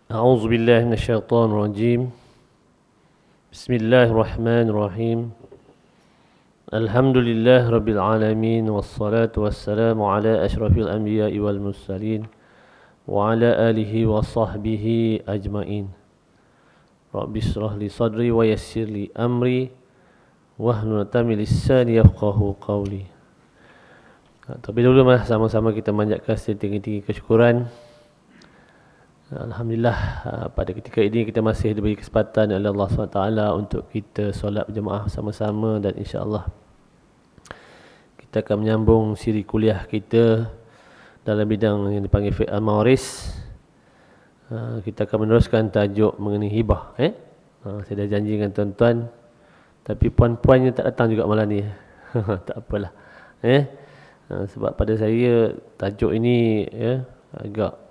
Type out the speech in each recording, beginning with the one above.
أعوذ بالله من الشيطان الرجيم. بسم الله الرحمن الرحيم. الحمد لله رب العالمين، والصلاة والسلام على أشرف الأنبياء والمرسلين وعلى آله وصحبه أجمعين. رب اشرح لي صدري ويسر لي أمري واحلل عقدة من لساني يفقهوا قولي. Tapi dulu sama-sama kita manjatkan setinggi-tinggi kesyukuran. Alhamdulillah, pada ketika ini kita masih diberi kesempatan oleh Allah SWT untuk kita solat berjemaah sama-sama, dan insya-Allah kita akan menyambung siri kuliah kita dalam bidang yang dipanggil fiqh al-mawaris. Kita akan meneruskan tajuk mengenai hibah. Saya dah janji dengan tuan-tuan, tapi puan-puannya tak datang juga malam ni. Tak apalah. Sebab pada saya tajuk ini agak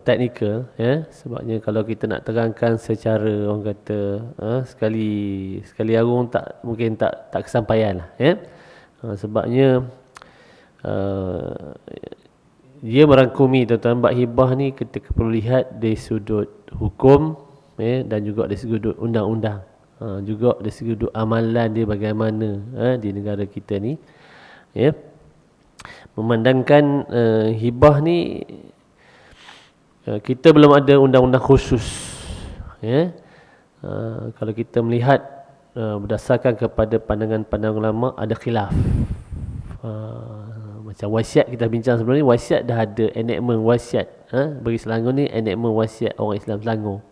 teknikal, sebabnya kalau kita nak terangkan secara orang kata sekali arung mungkin tak kesampaian lah, sebabnya dia merangkumi tuan-tuan. Bab hibah ni kita perlu lihat dari sudut hukum, dan juga dari sudut undang-undang, juga dari sudut amalan dia bagaimana di negara kita ni, memandangkan hibah ni kita belum ada undang-undang khusus. Kalau kita melihat berdasarkan kepada pandangan-pandangan ulama, ada khilaf. Macam wasiat kita bincang sebelum ni, wasiat dah ada enactment wasiat. Bagi Selangor ni enactment wasiat orang Islam Selangor.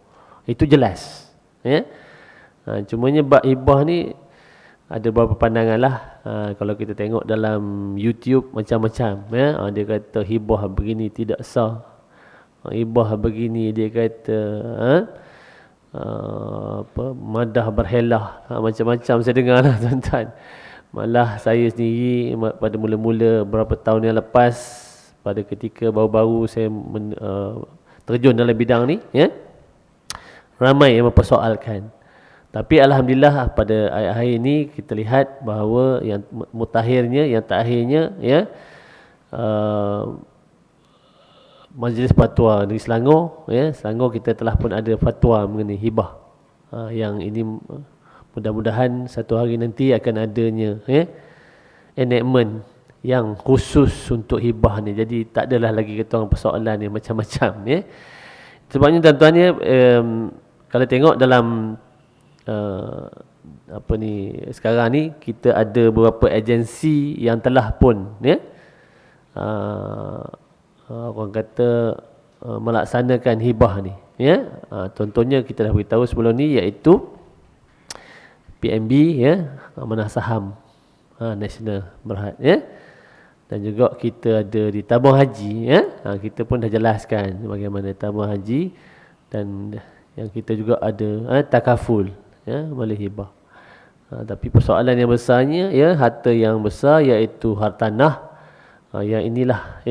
Itu jelas. Cumanya bab hibah ni ada beberapa pandangan lah. Kalau kita tengok dalam YouTube macam-macam, dia kata hibah begini tidak sah, hibah begini dia kata madah berhelah, macam-macam saya dengar lah tuan-tuan. Malah saya sendiri pada mula-mula beberapa tahun yang lepas, pada ketika baru-baru saya terjun dalam bidang ni, ramai yang mempersoalkan. Tapi alhamdulillah pada akhir ini kita lihat bahawa yang mutakhirnya, yang terakhirnya, Majlis Fatwa di Selangor, Selangor kita telah pun ada fatwa mengenai hibah. Yang ini mudah-mudahan satu hari nanti akan adanya enactment yang khusus untuk hibah ni. Jadi tak adalah lagi kita orang persoalan yang macam-macam, Sebabnya tuan-tuan, kalau tengok dalam sekarang ni kita ada beberapa agensi yang telah pun orang kata melaksanakan hibah ni, contohnya kita dah beritahu sebelum ni, iaitu PNB, Amanah Saham Nasional Berhad, dan juga kita ada di tabung haji, kita pun dah jelaskan bagaimana tabung haji, dan yang kita juga ada takaful, boleh hibah. Tapi persoalan yang besarnya, harta yang besar, iaitu hartanah, yang inilah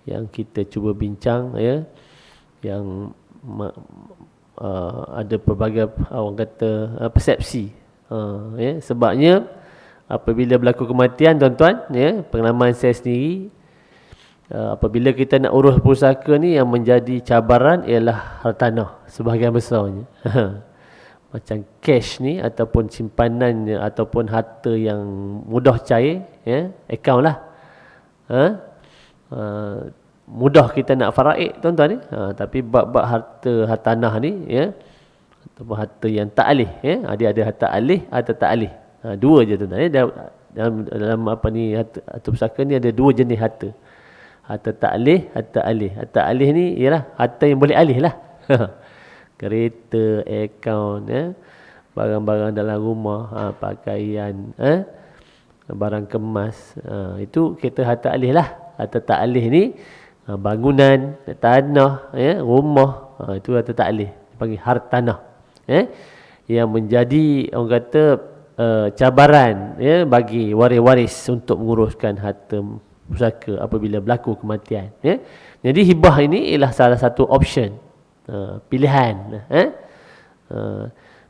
yang kita cuba bincang, yang ada pelbagai orang kata persepsi, sebabnya apabila berlaku kematian tuan-tuan, pengalaman saya sendiri, apabila kita nak urus pusaka ni, yang menjadi cabaran ialah hartanah sebahagian besarnya. Macam cash ni, ataupun simpanannya, ataupun harta yang mudah cair, akaun lah, mudah kita nak faraid tuan-tuan ni, tapi bab-bab hartanah ni, ataupun harta yang tak alih, dia ada harta alih, harta tak alih, dua je tuan-tuan. Dalam harta pusaka ni ada dua jenis harta. Harta tak alih, harta alih. Harta alih ni ialah harta yang boleh alih lah. Kereta, akaun, barang-barang dalam rumah, pakaian, barang kemas, itu kita harta alih lah. Harta tak alih ni bangunan, tanah, rumah, itu harta tak alih, dipanggil hartanah, yang menjadi orang kata cabaran, bagi waris-waris untuk menguruskan harta pusaka apabila berlaku kematian. Jadi hibah ini ialah salah satu option, pilihan,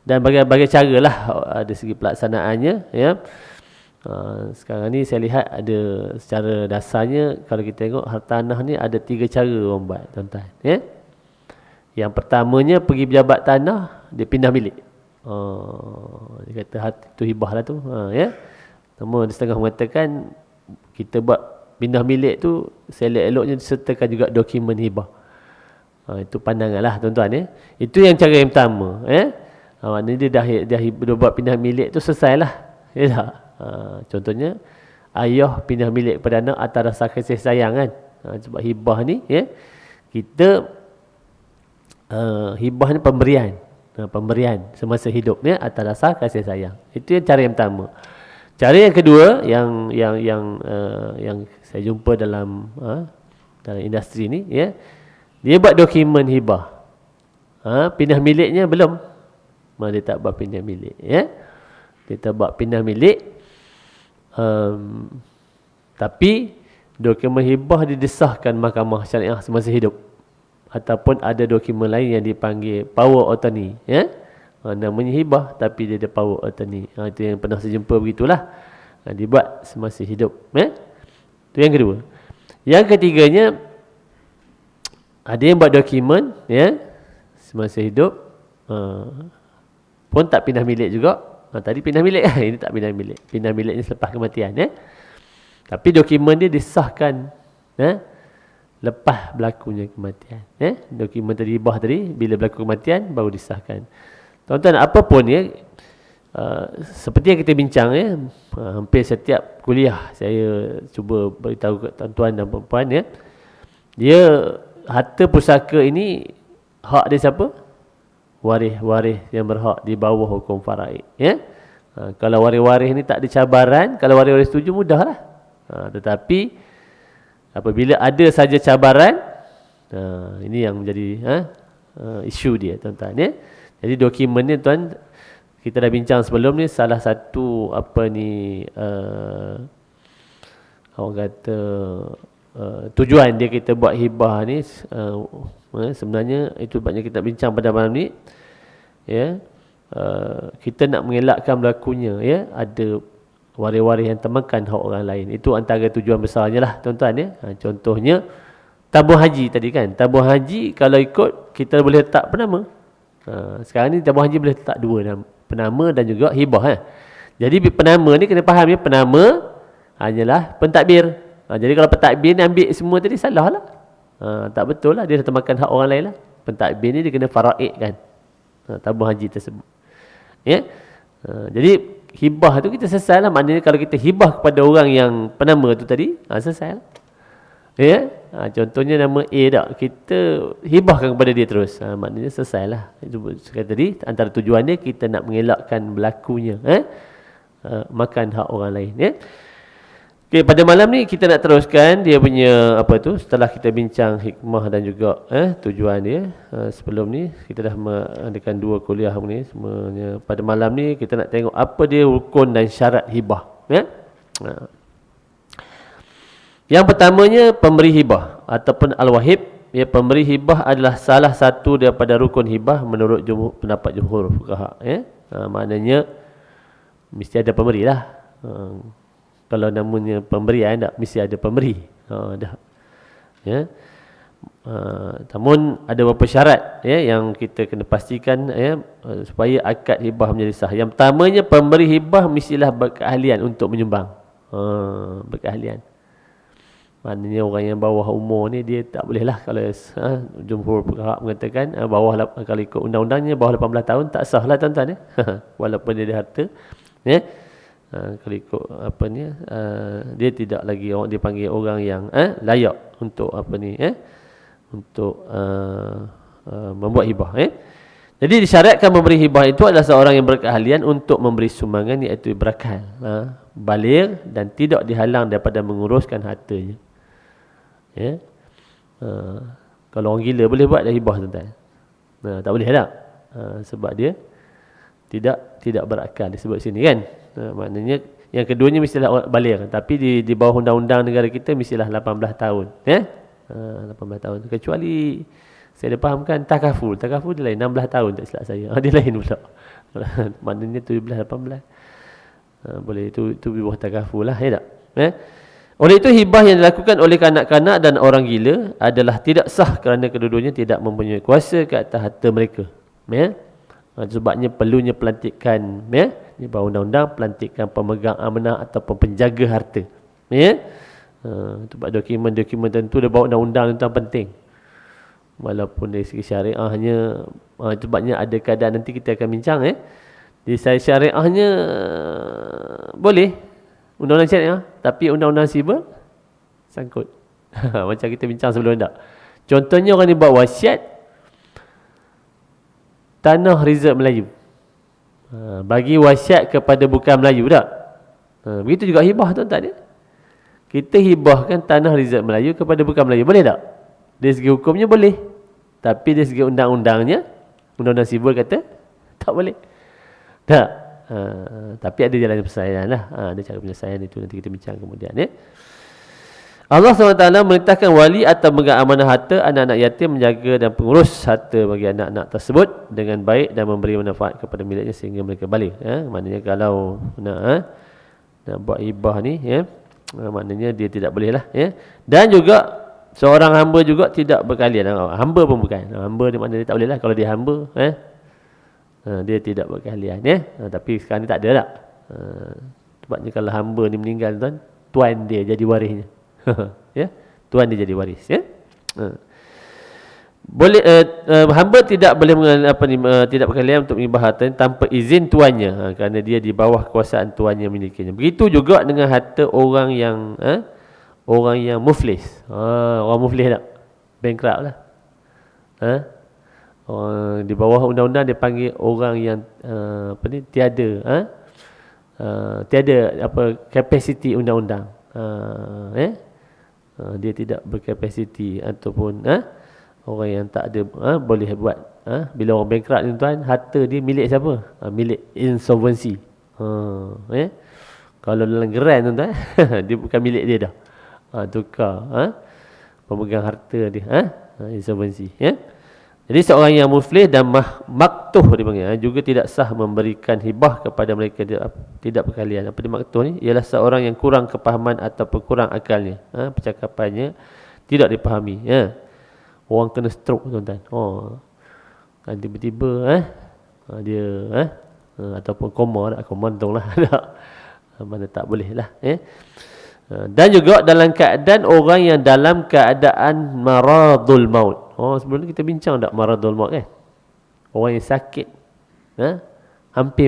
dan berbagai cara lah ada segi pelaksanaannya, Sekarang ni saya lihat ada secara dasarnya, kalau kita tengok hartanah ni ada 3 cara orang buat tuan-tuan, Yang pertamanya pergi pejabat tanah, dia pindah milik. Dia kata itu hibah lah tu. Ya. Namun setengah mengatakan kita buat pindah milik tu selok-eloknya disertakan juga dokumen hibah. Itu pandangan lah tuan-tuan ya. Itu yang cara yang pertama ya. Maknanya dia buat pindah milik tu selesai lah. Ya tak? Contohnya ayah pindah milik kepada anak atas rasa kasih sayang kan. Sebab hibah ni ya. Kita hibah ni pemberian. Pemberian semasa hidup ya atas rasa kasih sayang. Itu yang cara yang pertama. Cara yang kedua yang saya jumpa dalam industri ni ya. Dia buat dokumen hibah. Pindah miliknya belum. Dia tak buat pindah milik ya. Dia tak buat pindah milik. Tapi dokumen hibah didesahkan mahkamah syariah semasa hidup. Ataupun ada dokumen lain yang dipanggil power attorney ya. Namanya hibah tapi dia ada power attorney. Itu yang pernah saya jumpa begitulah. Dibuat semasa hidup ya. Itu yang kedua. Yang ketiganya ada yang buat dokumen ya semasa hidup pun tak pindah milik juga. Tadi pindah milik ini tak pindah milik. Pindah miliknya selepas kematian ya. Tapi dokumen dia disahkan ya lepas berlakunya kematian ya. Dokumen tadi hibah tadi bila berlaku kematian baru disahkan. Tuan-tuan apa pun ya seperti yang kita bincang ya, hampir setiap kuliah saya cuba beritahu kat tuan-tuan dan puan-puan ya. Dia harta pusaka ini hak dia siapa? Waris-waris yang berhak di bawah hukum faraid ya. Kalau waris-waris ni tak ada cabaran, kalau waris-waris setuju mudahlah. Tetapi apabila ada saja cabaran, ini yang menjadi isu dia tuan-tuan ya. Jadi dokumen ni tuan kita dah bincang sebelum ni salah satu orang kata tujuan dia kita buat hibah ni sebenarnya itu sebabnya kita bincang pada malam ni ya. Kita nak mengelakkan berlakunya ya ada waris-waris yang termakan hak orang lain. Itu antara tujuan besarnya lah tuan-tuan ya. Contohnya tabung haji tadi kan. Tabung haji kalau ikut kita boleh letak penama. Sekarang ni tabung haji boleh letak dua nama, penama dan juga hibah Jadi penama ni kena faham ya, penama hanyalah pentadbir. Jadi kalau pentadbir ni ambil semua tadi salah lah. Tak betul lah, dia dah termakan hak orang lain lah. Pentadbir ni dia kena faraid kan. Tabung haji tersebut. Ya. Jadi hibah tu kita selesai lah. Maknanya kalau kita hibah kepada orang yang penama tu tadi, selesai lah. Ya. Contohnya nama A tak, kita hibahkan kepada dia terus. Maknanya selesai lah. Itu sekali tadi antara tujuannya kita nak mengelakkan berlakunya makan hak orang lain ya. Okay, pada malam ni kita nak teruskan dia punya setelah kita bincang hikmah dan juga tujuan dia. Sebelum ni kita dah mengadakan dua kuliah ni semuanya. Pada malam ni kita nak tengok apa dia rukun dan syarat hibah ya. Yang pertamanya pemberi hibah ataupun al-wahib ya. Pemberi hibah adalah salah satu daripada rukun hibah menurut pendapat jumhur fuqaha ya. Maknanya mesti ada pemberi lah. Kalau namanya pemberian tak mesti ada pemberi. Dah. Ya. Namun ada beberapa syarat ya yang kita kena pastikan ya supaya akad hibah menjadi sah. Yang pertamanya pemberi hibah mestilah berkeahlian untuk menyumbang. Berkeahlian. Maknanya orang yang bawah umur ni dia tak boleh lah kalau jumhur mengatakan kalau ikut undang-undangnya bawah 18 tahun tak sah lah tuan-tuan ya. Walaupun dia ada harta ya. Kalau ikut dia tidak lagi orang dipanggil orang yang layak untuk untuk membuat hibah Jadi disyaratkan memberi hibah itu adalah seorang yang berkeahlian untuk memberi sumbangan iaitu berakal, baligh dan tidak dihalang daripada menguruskan hartanya. Ya. Kalau orang gila boleh buat dah hibah tuan-tuan. Tak boleh tak? Sebab dia tidak berakal disebut sini kan. Maknanya yang keduanya mestilah baligh, tapi di bawah undang-undang negara kita mestilah 18 tahun ya. 18 tahun kecuali saya dah fahamkan takaful dia lain 16 tahun tak silap saya. Dia lain pula. Maknanya 17 18. Boleh itu di bawah takaful lah ya tak. Oleh itu hibah yang dilakukan oleh kanak-kanak dan orang gila adalah tidak sah kerana kedua-duanya tidak mempunyai kuasa ke atas harta mereka. Ya. Sebabnya perlunya pelantikan, ya, di bawah undang-undang pelantikan pemegang amanah ataupun penjaga harta. Ya. Sebab dokumen-dokumen tentu dia bawa undang-undang tentang penting. Walaupun dari segi syariahnya, sebabnya ada keadaan nanti kita akan bincang, di syariahnya boleh undang-undang syariah, tapi undang-undang siber sangkut. Macam kita bincang sebelum tak. Contohnya orang ni buat wasiat tanah reserve Melayu. Bagi wasiat kepada bukan Melayu tak? Begitu juga hibah tuan-tuan dia. Kita hibahkan tanah reserve Melayu kepada bukan Melayu. Boleh tak? Dari segi hukumnya boleh. Tapi dari segi undang-undangnya, undang-undang siber kata tak boleh. Tak? Tapi ada jalan penyelesaian lah. Ada cara penyelesaian itu nanti kita bincang kemudian. Allah SWT memerintahkan wali atau pemegang amanah harta anak-anak yatim menjaga dan pengurus harta bagi anak-anak tersebut dengan baik dan memberi manfaat kepada miliknya sehingga mereka balik. Maknanya kalau nak buat hibah ni, maknanya dia tidak boleh lah. Dan juga seorang hamba juga tidak berkalian. Hamba pun bukan. Hamba ni maknanya dia tak boleh lah. Kalau dia hamba, dia tidak berkahlian, tapi sekarang ni tak ada tak. Sebabnya kalau hamba ni meninggal tuan dia jadi warisnya. Tuan dia jadi waris, boleh hamba tidak boleh tidak berkahlian untuk mengibah harta tanpa izin tuannya, kerana dia di bawah kuasaan tuannya memilikinya. Begitu juga dengan harta orang yang muflis. Orang muflis tak? Bankrupt lah. Di bawah undang-undang dia panggil orang yang tiada kapasiti undang-undang. Dia tidak berkapasiti ataupun orang yang tak ada boleh buat. Bila orang bankrupt ni tuan, harta dia milik siapa? Milik insolvency. Kalau dalam geran tuan, dia bukan milik dia dah. Tukar pemegang harta dia, insolvency. Jadi seorang yang muflis dan maktuh dipanggil, juga tidak sah memberikan hibah kepada mereka tidak berkalian. Apa dia maktuh ni? Ialah seorang yang kurang kepahaman ataupun kurang akalnya. Percakapannya tidak dipahami. Orang kena stroke tuan-tuan. Kan tiba-tiba dia ataupun koma untung lah. Mana tak boleh lah. Dan juga dalam keadaan orang yang dalam keadaan maradul maut. Sebelum ni kita bincang tak maradul maut kan? Orang yang sakit. Hampir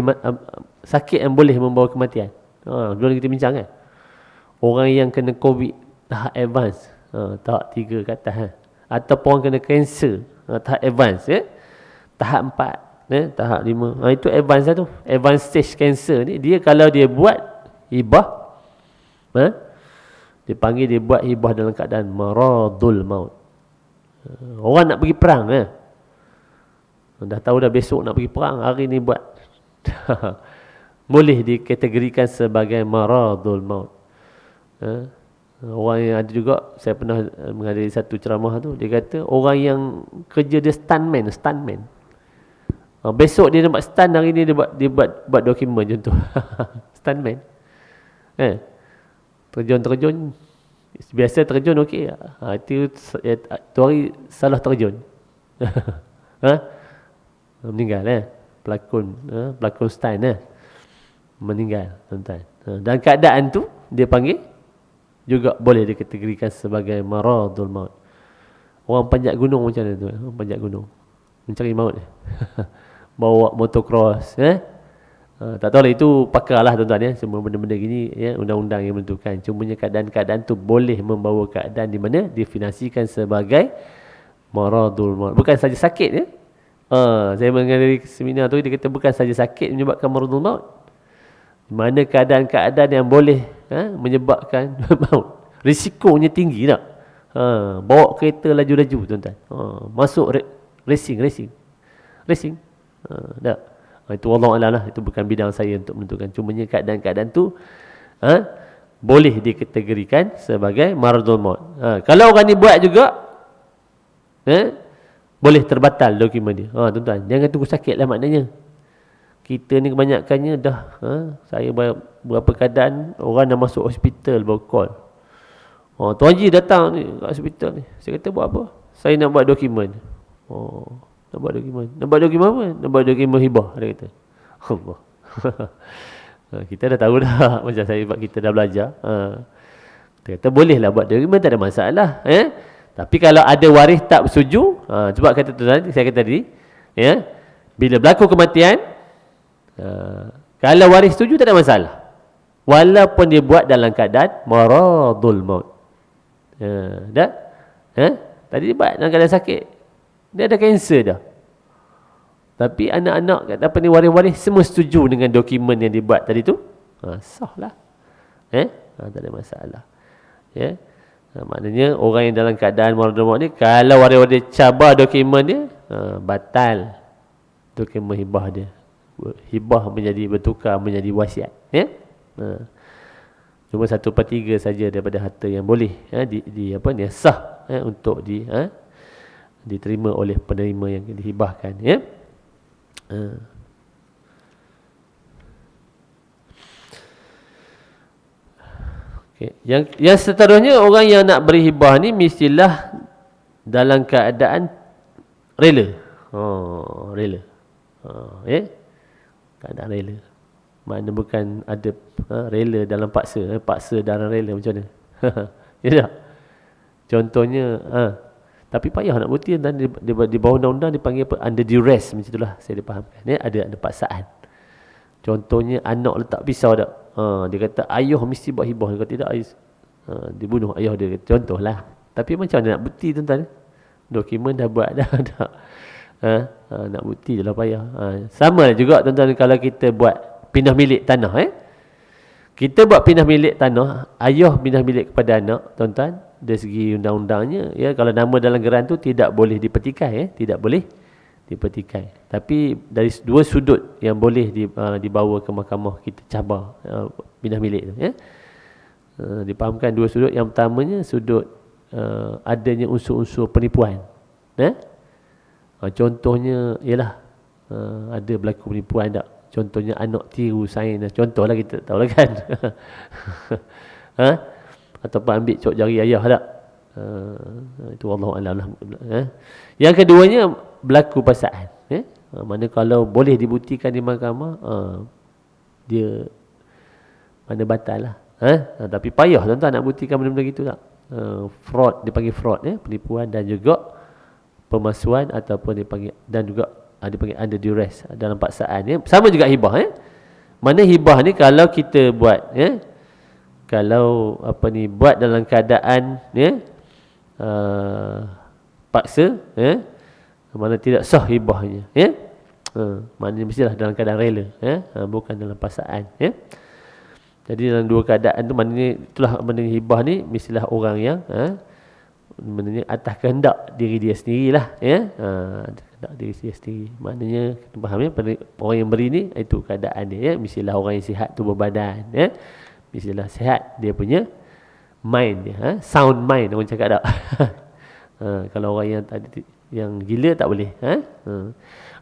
sakit yang boleh membawa kematian. Dulu ni kita bincang kan? Orang yang kena COVID tahap advance, tahap 3 ke atas. Ataupun orang kena kanser, tahap advance, tahap 4, tahap 5. Itu advance lah tu. Advance stage cancer ni, dia kalau dia buat hibah, dia panggil dia buat hibah dalam keadaan maradul maut. Orang nak pergi perang, dah tahu dah besok nak pergi perang, hari ni buat. Boleh dikategorikan sebagai maradul maut. Orang yang ada juga, saya pernah menghadiri satu ceramah tu, dia kata orang yang kerja dia stuntman. Besok dia nak buat stunt, hari ni dia buat dokumen contoh. Stuntman. Terjun. Biasa terjun okey. Itu hari salah terjun. Meninggal pelakon stunt meninggal tuan-tuan. Dan keadaan tu dia panggil juga boleh dikategorikan sebagai maradul maut. Orang panjat gunung macam mana tu? Orang panjat gunung mencari maut. Bawa motocross, tak tahu lah, itu pakar lah tuan-tuan. Semua benda-benda gini undang-undang yang menentukan. Cumanya keadaan-keadaan tu boleh membawa keadaan di mana definisikan sebagai maradul maut. Bukan saja sakit. Saya menghadiri seminar tu, dia kata bukan saja sakit menyebabkan maradul maut. Di mana keadaan-keadaan yang boleh menyebabkan maut. Risikonya tinggi tak? Bawa kereta laju-laju tuan-tuan. Masuk racing. Tak? Itu Allah Alam lah. Itu bukan bidang saya untuk menentukan. Cumanya keadaan-keadaan tu boleh dikategorikan sebagai maradul maut. Kalau orang ni buat juga, boleh terbatal dokumen dia. Tuan-tuan, jangan tunggu sakit lah maknanya. Kita ni kebanyakannya dah, saya berapa keadaan orang dah masuk hospital baru call. Oh, Tuan Haji datang ni kat hospital ni. Saya kata buat apa? Saya nak buat dokumen. Oh, nak buat dokumen. Nak buat dokumen apa? Nak buat dokumen hibah, dia kata. Allah. Kita dah tahu dah macam saya sebab kita dah belajar. Dia kata bolehlah buat dokumen, tak ada masalah. Tapi kalau ada waris tak bersetuju, sebab kata tu tadi, saya kata tadi, bila berlaku kematian, kalau waris setuju tak ada masalah. Walaupun dia buat dalam keadaan maradul maut. Dah? Tadi dia buat dalam keadaan sakit. Dia ada kanser dah. Tapi anak-anak apa ni, waris-waris semua setuju dengan dokumen yang dibuat tadi tu. Sah lah. Tak ada masalah. Maknanya orang yang dalam keadaan maradul maut ni, kalau waris-waris cabar dokumen dia, batal dokumen hibah dia. Hibah menjadi bertukar menjadi wasiat. Cuma 1/3 saja daripada harta yang boleh sah untuk diterima oleh penerima yang dihibahkan. Okay. Yang seterusnya, orang yang nak beri hibah ni mestilah dalam keadaan rela. Rela. Keadaan rela. Makna bukan ada rela dalam paksa. Paksa dalam rela macam mana? Ya tak? Contohnya, tapi payah nak bukti, dan di bawah undang-undang dipanggil apa? Under duress, macam itulah saya dipahamkan. Ada paksaan. Contohnya anak letak pisau tak? Dia kata ayah mesti buat hibah. Dia kata tidak, dibunuh ayah dia. Contohlah. Tapi macam mana nak bukti, tuan-tuan? Dokumen dah buat dah. Nak bukti je lah payah. Sama juga, tuan-tuan, kalau kita buat pindah milik tanah. Kita buat pindah milik tanah, ayah pindah milik kepada anak, tuan-tuan, dari segi undang-undangnya, kalau nama dalam geran tu tidak boleh dipetikai, tidak boleh dipetikai. Tapi dari dua sudut yang boleh dibawa ke mahkamah, kita cabar pindah milik tu. Dipahamkan dua sudut. Yang pertamanya sudut adanya unsur-unsur penipuan. Contohnya ialah ada berlaku penipuan tak? Contohnya anak tiru sains. Contohlah, kita tahu lah kan. Ataupun ambil cok jari ayah tak? Itu Wallahualam. Yang keduanya berlaku paksaan. Mana kalau boleh dibuktikan di mahkamah, dia mana batal lah. Tapi payah, tuan-tuan, nak buktikan benda-benda gitu tak? Fraud, dipanggil fraud, penipuan, dan juga pemalsuan, ataupun dipanggil, dan juga dipanggil under duress, dalam paksaan. Sama juga hibah. Mana hibah ni kalau kita buat, kalau buat dalam keadaan paksa, mana tidak sah hibahnya. Maknanya mestilah dalam keadaan rela, bukan dalam paksaan. Jadi dalam dua keadaan tu, maknanya itulah benda hibah ni mestilah orang yang maknanya atas kehendak diri dia sendirilah. Kehendak diri dia sendiri. Maknanya kita faham, orang yang beri ni itu keadaan dia. Mestilah orang yang sihat tubuh badan. Mestilah sihat dia punya mind dia. Sound mind, orang cakap tak? Kalau orang yang tadi yang gila tak boleh.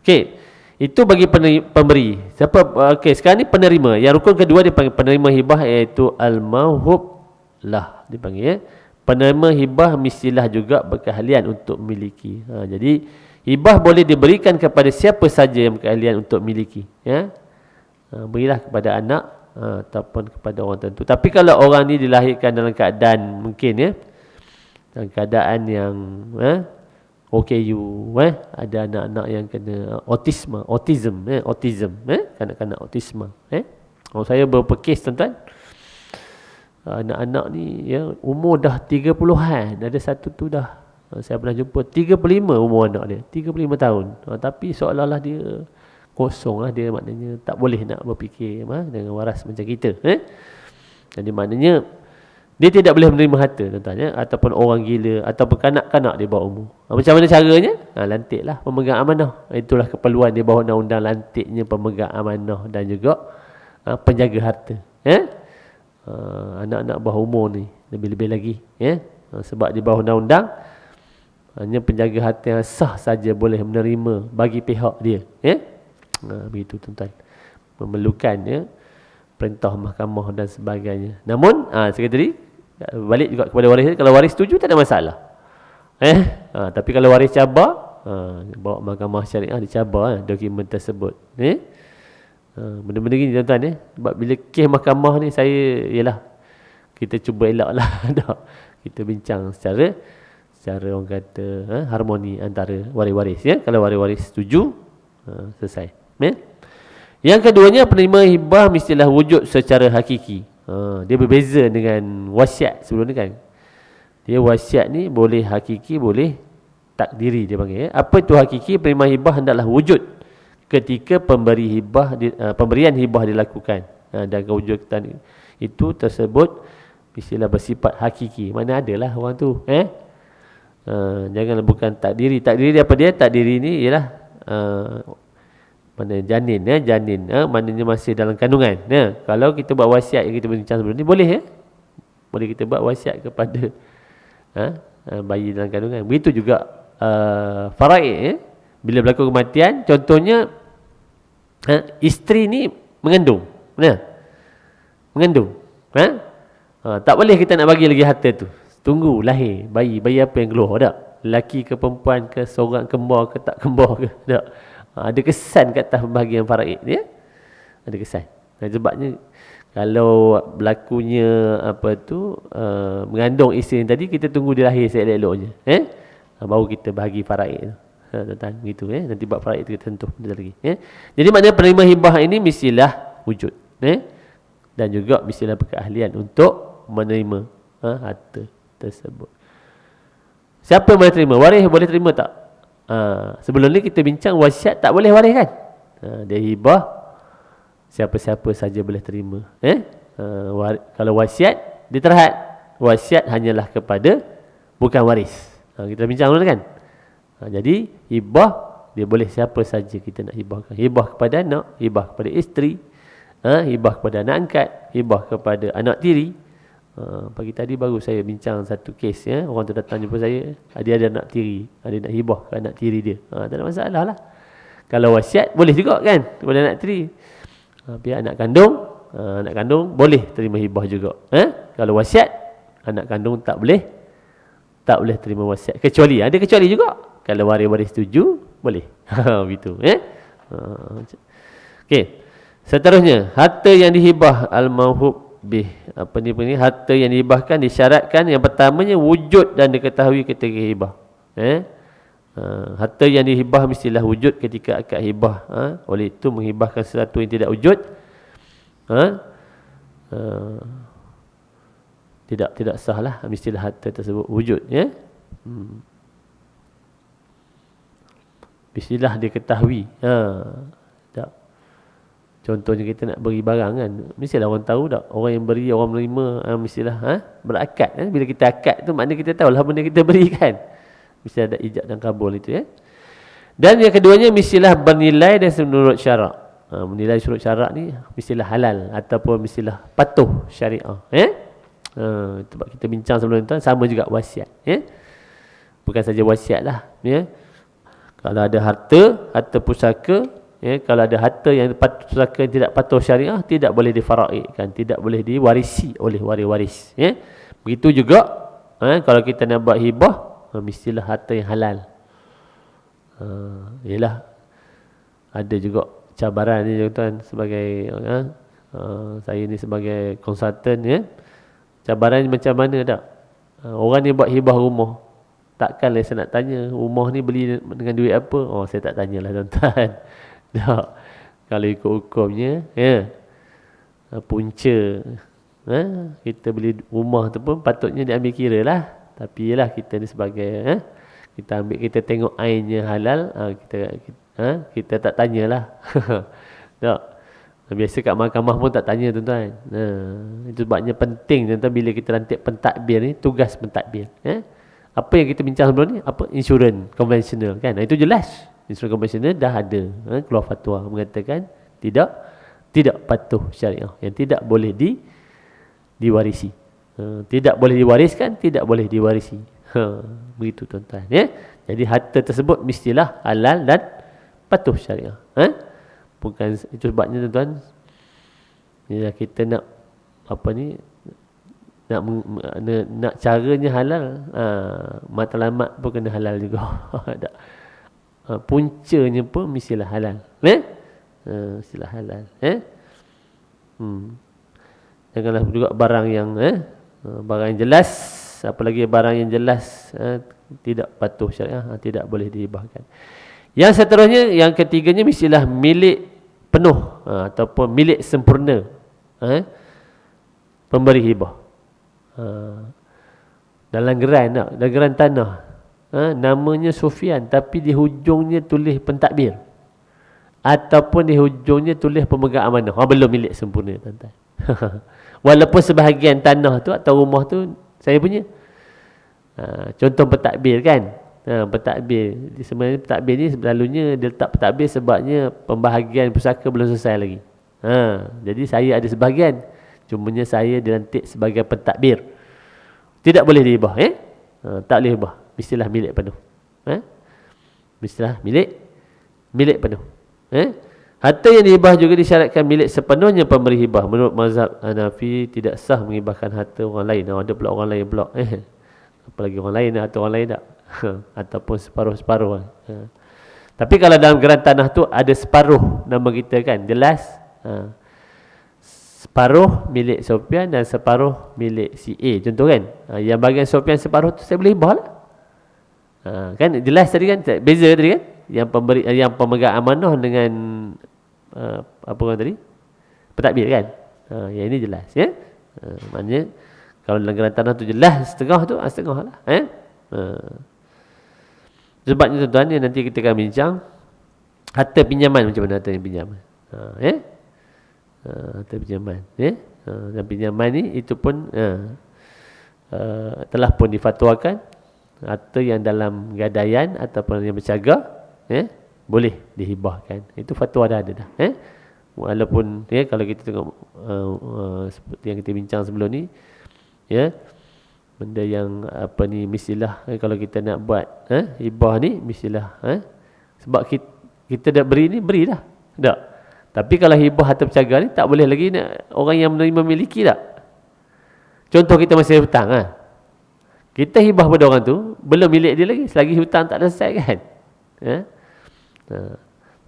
Okey. Itu bagi pemberi. Siapa? Okey, sekarang ni penerima. Yang rukun kedua dipanggil penerima hibah, iaitu al-mauhub lah dipanggil. Penerima hibah mestilah juga berkeahlian untuk memiliki. Jadi hibah boleh diberikan kepada siapa saja yang berkeahlian untuk memiliki. Berilah kepada anak ataupun kepada orang tertentu. Tapi kalau orang ni dilahirkan dalam keadaan mungkin dalam keadaan yang OKU, ada anak-anak yang kena autism, kanak-kanak autisma. Saya beberapa kes, tuan-tuan, anak-anak ni umur dah 30-an. Ada satu tu dah, saya pernah jumpa 35 umur anak dia, 35 tahun. Tapi seolah-olah dia kosong lah, dia maknanya tak boleh nak berfikir dengan waras macam kita. Jadi maknanya dia tidak boleh menerima harta, tuan-tuan, ataupun orang gila, ataupun kanak-kanak di bawah umur. Macam mana caranya? Lantiklah pemegang amanah. Itulah keperluan di bawah undang-undang, lantiknya pemegang amanah dan juga penjaga harta. Anak-anak bawah umur ni lebih-lebih lagi. Sebab di bawah undang-undang hanya penjaga harta yang sah saja boleh menerima bagi pihak dia. Begitu, tuan-tuan. Memerlukan perintah mahkamah dan sebagainya. Namun, sekali tadi, balik juga kepada waris. Kalau waris setuju tak ada masalah. Tapi kalau waris cabar, bawa mahkamah syariah dicabar dokumen tersebut. Benda-benda gini tuan-tuan. Sebab bila kes mahkamah ni ialah kita cuba elak lah. Kita bincang secara orang kata harmoni antara waris-waris. Kalau waris-waris setuju, selesai. Yang keduanya, penerima hibah mestilah wujud secara hakiki. Dia berbeza dengan wasiat sebelum ni kan. Dia wasiat ni boleh hakiki, boleh takdiri dia panggil. Apa itu hakiki? Penerima hibah hendaklah wujud ketika pemberian hibah dilakukan. Dan kewujudan itu tersebut mestilah bersifat hakiki. Mana adalah orang tu. Janganlah bukan takdiri. Takdiri dia apa dia? Takdiri ni ialah mana janin, janin, maknanya masih dalam kandungan. Kalau kita buat wasiat yang kita bincang sebelum ni, boleh boleh kita buat wasiat kepada bayi dalam kandungan. Begitu juga faraid, bila berlaku kematian, contohnya isteri ni mengandung, mengandung, tak boleh kita nak bagi lagi harta tu. Tunggu lahir bayi apa yang keluar, tak? Lelaki ke perempuan ke, seorang kembar ke tak kembar ke, tak? Ada kesan kat atas pembahagian faraid dia. Ada kesan. Sebabnya kalau berlakunya mengandung isteri tadi, kita tunggu dia lahir seelok-eloknya. Baru kita bahagi faraid tu. Tuan-tuan, begitu nanti bab faraid tu kita sentuh lagi. Jadi maknanya penerima hibah ini mestilah wujud. Dan juga mestilah berkeahlian untuk menerima harta tersebut. Siapa boleh terima? Waris boleh terima tak? Sebelum ni kita bincang wasiat tak boleh waris kan? Dia hibah, siapa-siapa saja boleh terima. Kalau wasiat diterhad, wasiat hanyalah kepada bukan waris. Kita bincang dulu kan? Jadi hibah dia boleh siapa saja kita nak hibahkan. Hibah kepada anak, hibah kepada isteri, hibah kepada anak angkat, hibah kepada anak tiri. Pagi tadi baru saya bincang satu kes, orang tu datang jumpa saya, dia ada anak tiri, ada nak hibah ke anak tiri dia. Tak ada masalah lah. Kalau wasiat boleh juga kan kepada anak tiri. Pihak anak kandung boleh terima hibah juga. Kalau wasiat, anak kandung tak boleh terima wasiat, kecuali ada kecuali juga. Kalau waris-waris setuju, boleh. Begitu. Okey. Seterusnya, harta yang dihibah al-mauhub bih, harta yang dihibahkan disyaratkan yang pertamanya wujud dan diketahui ketika hibah. Harta yang dihibah mestilah wujud ketika akad hibah. Oleh itu menghibahkan sesuatu yang tidak wujud, tidak sahlah, mestilah harta tersebut wujud. Mestilah diketahui. Tak. Contohnya kita nak beri barang kan, mestilah orang tahu tak, orang yang beri, orang menerima, mestilah berakad. Bila kita akad tu maknanya kita tahulah benda kita beri kan. Mesti ada ijab dan kabul itu. Dan yang keduanya mestilah bernilai dan menurut syarak. Menilai syurut syarak ni mestilah halal ataupun mestilah patuh syariah. Sebab kita bincang sebelum tu sama juga wasiat. Bukan saja wasiat lah. Kalau ada harta pusaka, kalau ada harta yang pusaka yang tidak patuh syariah, tidak boleh difaraidkan, tidak boleh diwarisi oleh waris-waris. Begitu juga kalau kita nak buat hibah, mestilah harta yang halal. Yalah, ada juga cabaran ni tuan sebagai saya ni sebagai konsultan, cabaran macam mana tak? Orang ni buat hibah rumah, takkanlah saya nak tanya rumah ni beli dengan duit apa? Saya tak tanyalah tuan-tuan. Tak. Kalau ikut hukumnya, punca kita beli rumah tu pun patutnya diambil kira lah. Tapi ialah kita ni sebagai kita ambil, kita tengok ainnya halal, kita tak tanyalah. Tak. Biasa kat mahkamah pun tak tanya tuan-tuan. Itu sebabnya penting tuan-tuan bila kita lantik pentadbir ni, tugas pentadbir. Apa yang kita bincang sebelum ni, apa insurans konvensional kan? Itu jelas. Insurans konvensional dah ada keluar fatwa mengatakan tidak patuh syariah, yang tidak boleh diwarisi. Tidak boleh diwariskan, tidak boleh diwarisi. Begitu tuan-tuan. Jadi harta tersebut mestilah halal dan patuh syariah. Bukan itu sebabnya tuan-tuan, kita nak nak caranya halal, matlamat pun kena halal juga. Puncanya pun mestilah halal. Mestilah halal. Janganlah juga barang yang barang yang jelas, apalagi barang yang jelas tidak patuh syariah, tidak boleh dihibahkan. Yang seterusnya, yang ketiganya mestilah milik penuh ataupun milik sempurna pemberi hibah. Dalam geran tanah, namanya Sufyan tapi di hujungnya tulis pentadbir, ataupun di hujungnya tulis pemegang amanah, belum milik sempurna, tuan-tuan. Walaupun sebahagian tanah tu atau rumah tu saya punya. Contoh pentadbir kan, pentadbir sebenarnya, pentadbir ni selalunya dia letak pentadbir sebabnya pembahagian pusaka belum selesai lagi. Jadi saya ada sebahagian, cumanya saya dilantik sebagai pentadbir. Tidak boleh dihibah, tak boleh hibah, mestilah milik penuh. Mestilah milik penuh. Harta yang dihibah juga disyaratkan milik sepenuhnya pemberi hibah. Menurut mazhab Hanafi tidak sah mengibahkan harta orang lain. Ada pula orang lain pula. Apalagi orang lain atau orang lain tak. Ataupun separuh-separuh. Tapi kalau dalam geran tanah tu ada separuh nama kita kan, jelas. Separuh milik Sofyan dan separuh milik si A. Contoh kan. Yang bahagian Sofyan separuh tu saya boleh hibah lah. Kan jelas tadi kan, beza tadi kan. Yang pemegang amanah dengan apa orang tadi? Pentadbir kan. Yang ini jelas ya. Maknanya kalau dalam geran tanah tu jelas setengah tu, setengah lah. Sebabnya tuan-tuan, nanti kita akan bincang harta pinjaman, macam mana harta yang pinjaman. Harta pinjaman. Dan pinjaman ni itu pun telah pun difatwakan, harta yang dalam gadaian ataupun yang bercaga boleh dihibahkan. Itu fatwa dah ada dah. Walaupun kalau kita tengok seperti yang kita bincang sebelum ni, benda yang apa ni, mestilah kalau kita nak buat hibah ni mestilah sebab kita dah beri ni, beri dah. Tak. Tapi kalau hibah harta bercaga ni tak boleh lagi nak orang yang memiliki tak. Contoh kita masih hutang kita hibah pada orang tu, belum milik dia lagi selagi hutang tak selesai kan.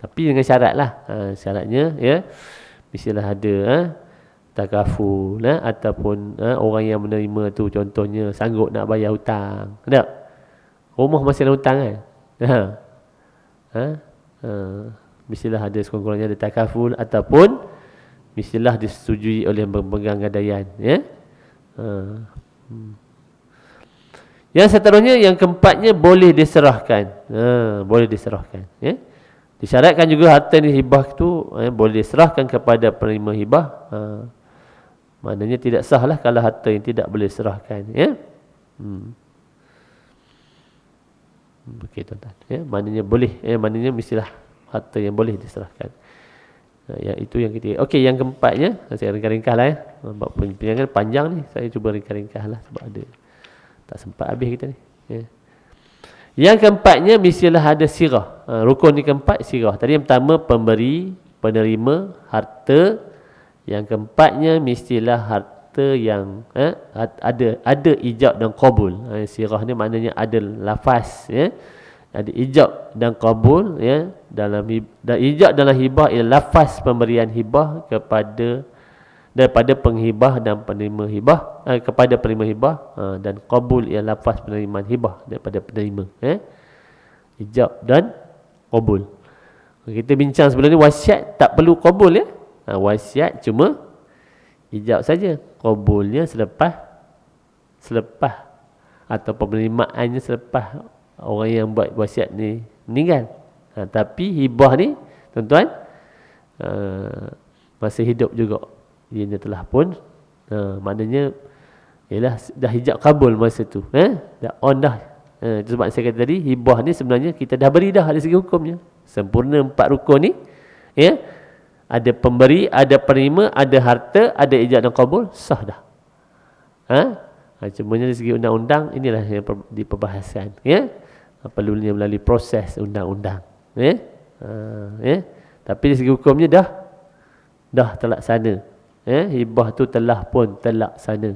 Tapi dengan syarat lah. Syaratnya mestilah ada takaful ataupun orang yang menerima tu contohnya sanggup nak bayar hutang. Tak? Rumah masih ada hutang kan? Mestilah ada sekurang-kurangnya ada takaful ataupun mestilah disetujui oleh pemegang gadaian. Yang seterusnya, yang keempatnya boleh diserahkan. Boleh diserahkan. Disyaratkan juga harta yang hibah tu boleh diserahkan kepada penerima hibah. Maknanya tidak sah lah kalau harta yang tidak boleh diserahkan. Okey tuan-tuan. Maknanya boleh. Maknanya mestilah harta yang boleh diserahkan. Yang itu yang ketiga. Okey, yang keempatnya saya ringkas lah sebab perbincangan panjang ni, saya cuba ringkas lah sebab ada tak sempat habis kita ni. Yang keempatnya mestilah ada sirah. Rukun ni keempat sirah. Tadi yang pertama pemberi, penerima, harta. Yang keempatnya mestilah harta yang ada ijab dan qabul. Sirah ni maknanya ada lafaz ada ijab dan qabul dalam dan ijab dalam hibah ialah lafaz pemberian hibah daripada penghibah dan penerima hibah kepada penerima hibah dan qabul ialah lafaz penerimaan hibah daripada penerima. Ijab dan qabul. Kita bincang sebelum ni wasiat tak perlu qabul wasiat cuma ijab saja. Qabulnya selepas atau penerimaannya selepas orang yang buat wasiat ni meninggal. Tapi hibah ni tuan-tuan masih hidup juga. Ianya telah pun maknanya ialah dah hijab kabul masa tu. Dah on dah. Sebab saya kata tadi hibah ni sebenarnya kita dah beri dah dari segi hukumnya. Sempurna 4 rukun ni. Ada pemberi, ada penerima, ada harta, ada ijab dan kabul, sah dah. Cumanya dari segi undang-undang inilah yang diperbahaskan. Perlunya melalui proses undang-undang. Tapi dari segi hukumnya dah terlaksana. Hibah tu telah pun terlaksana.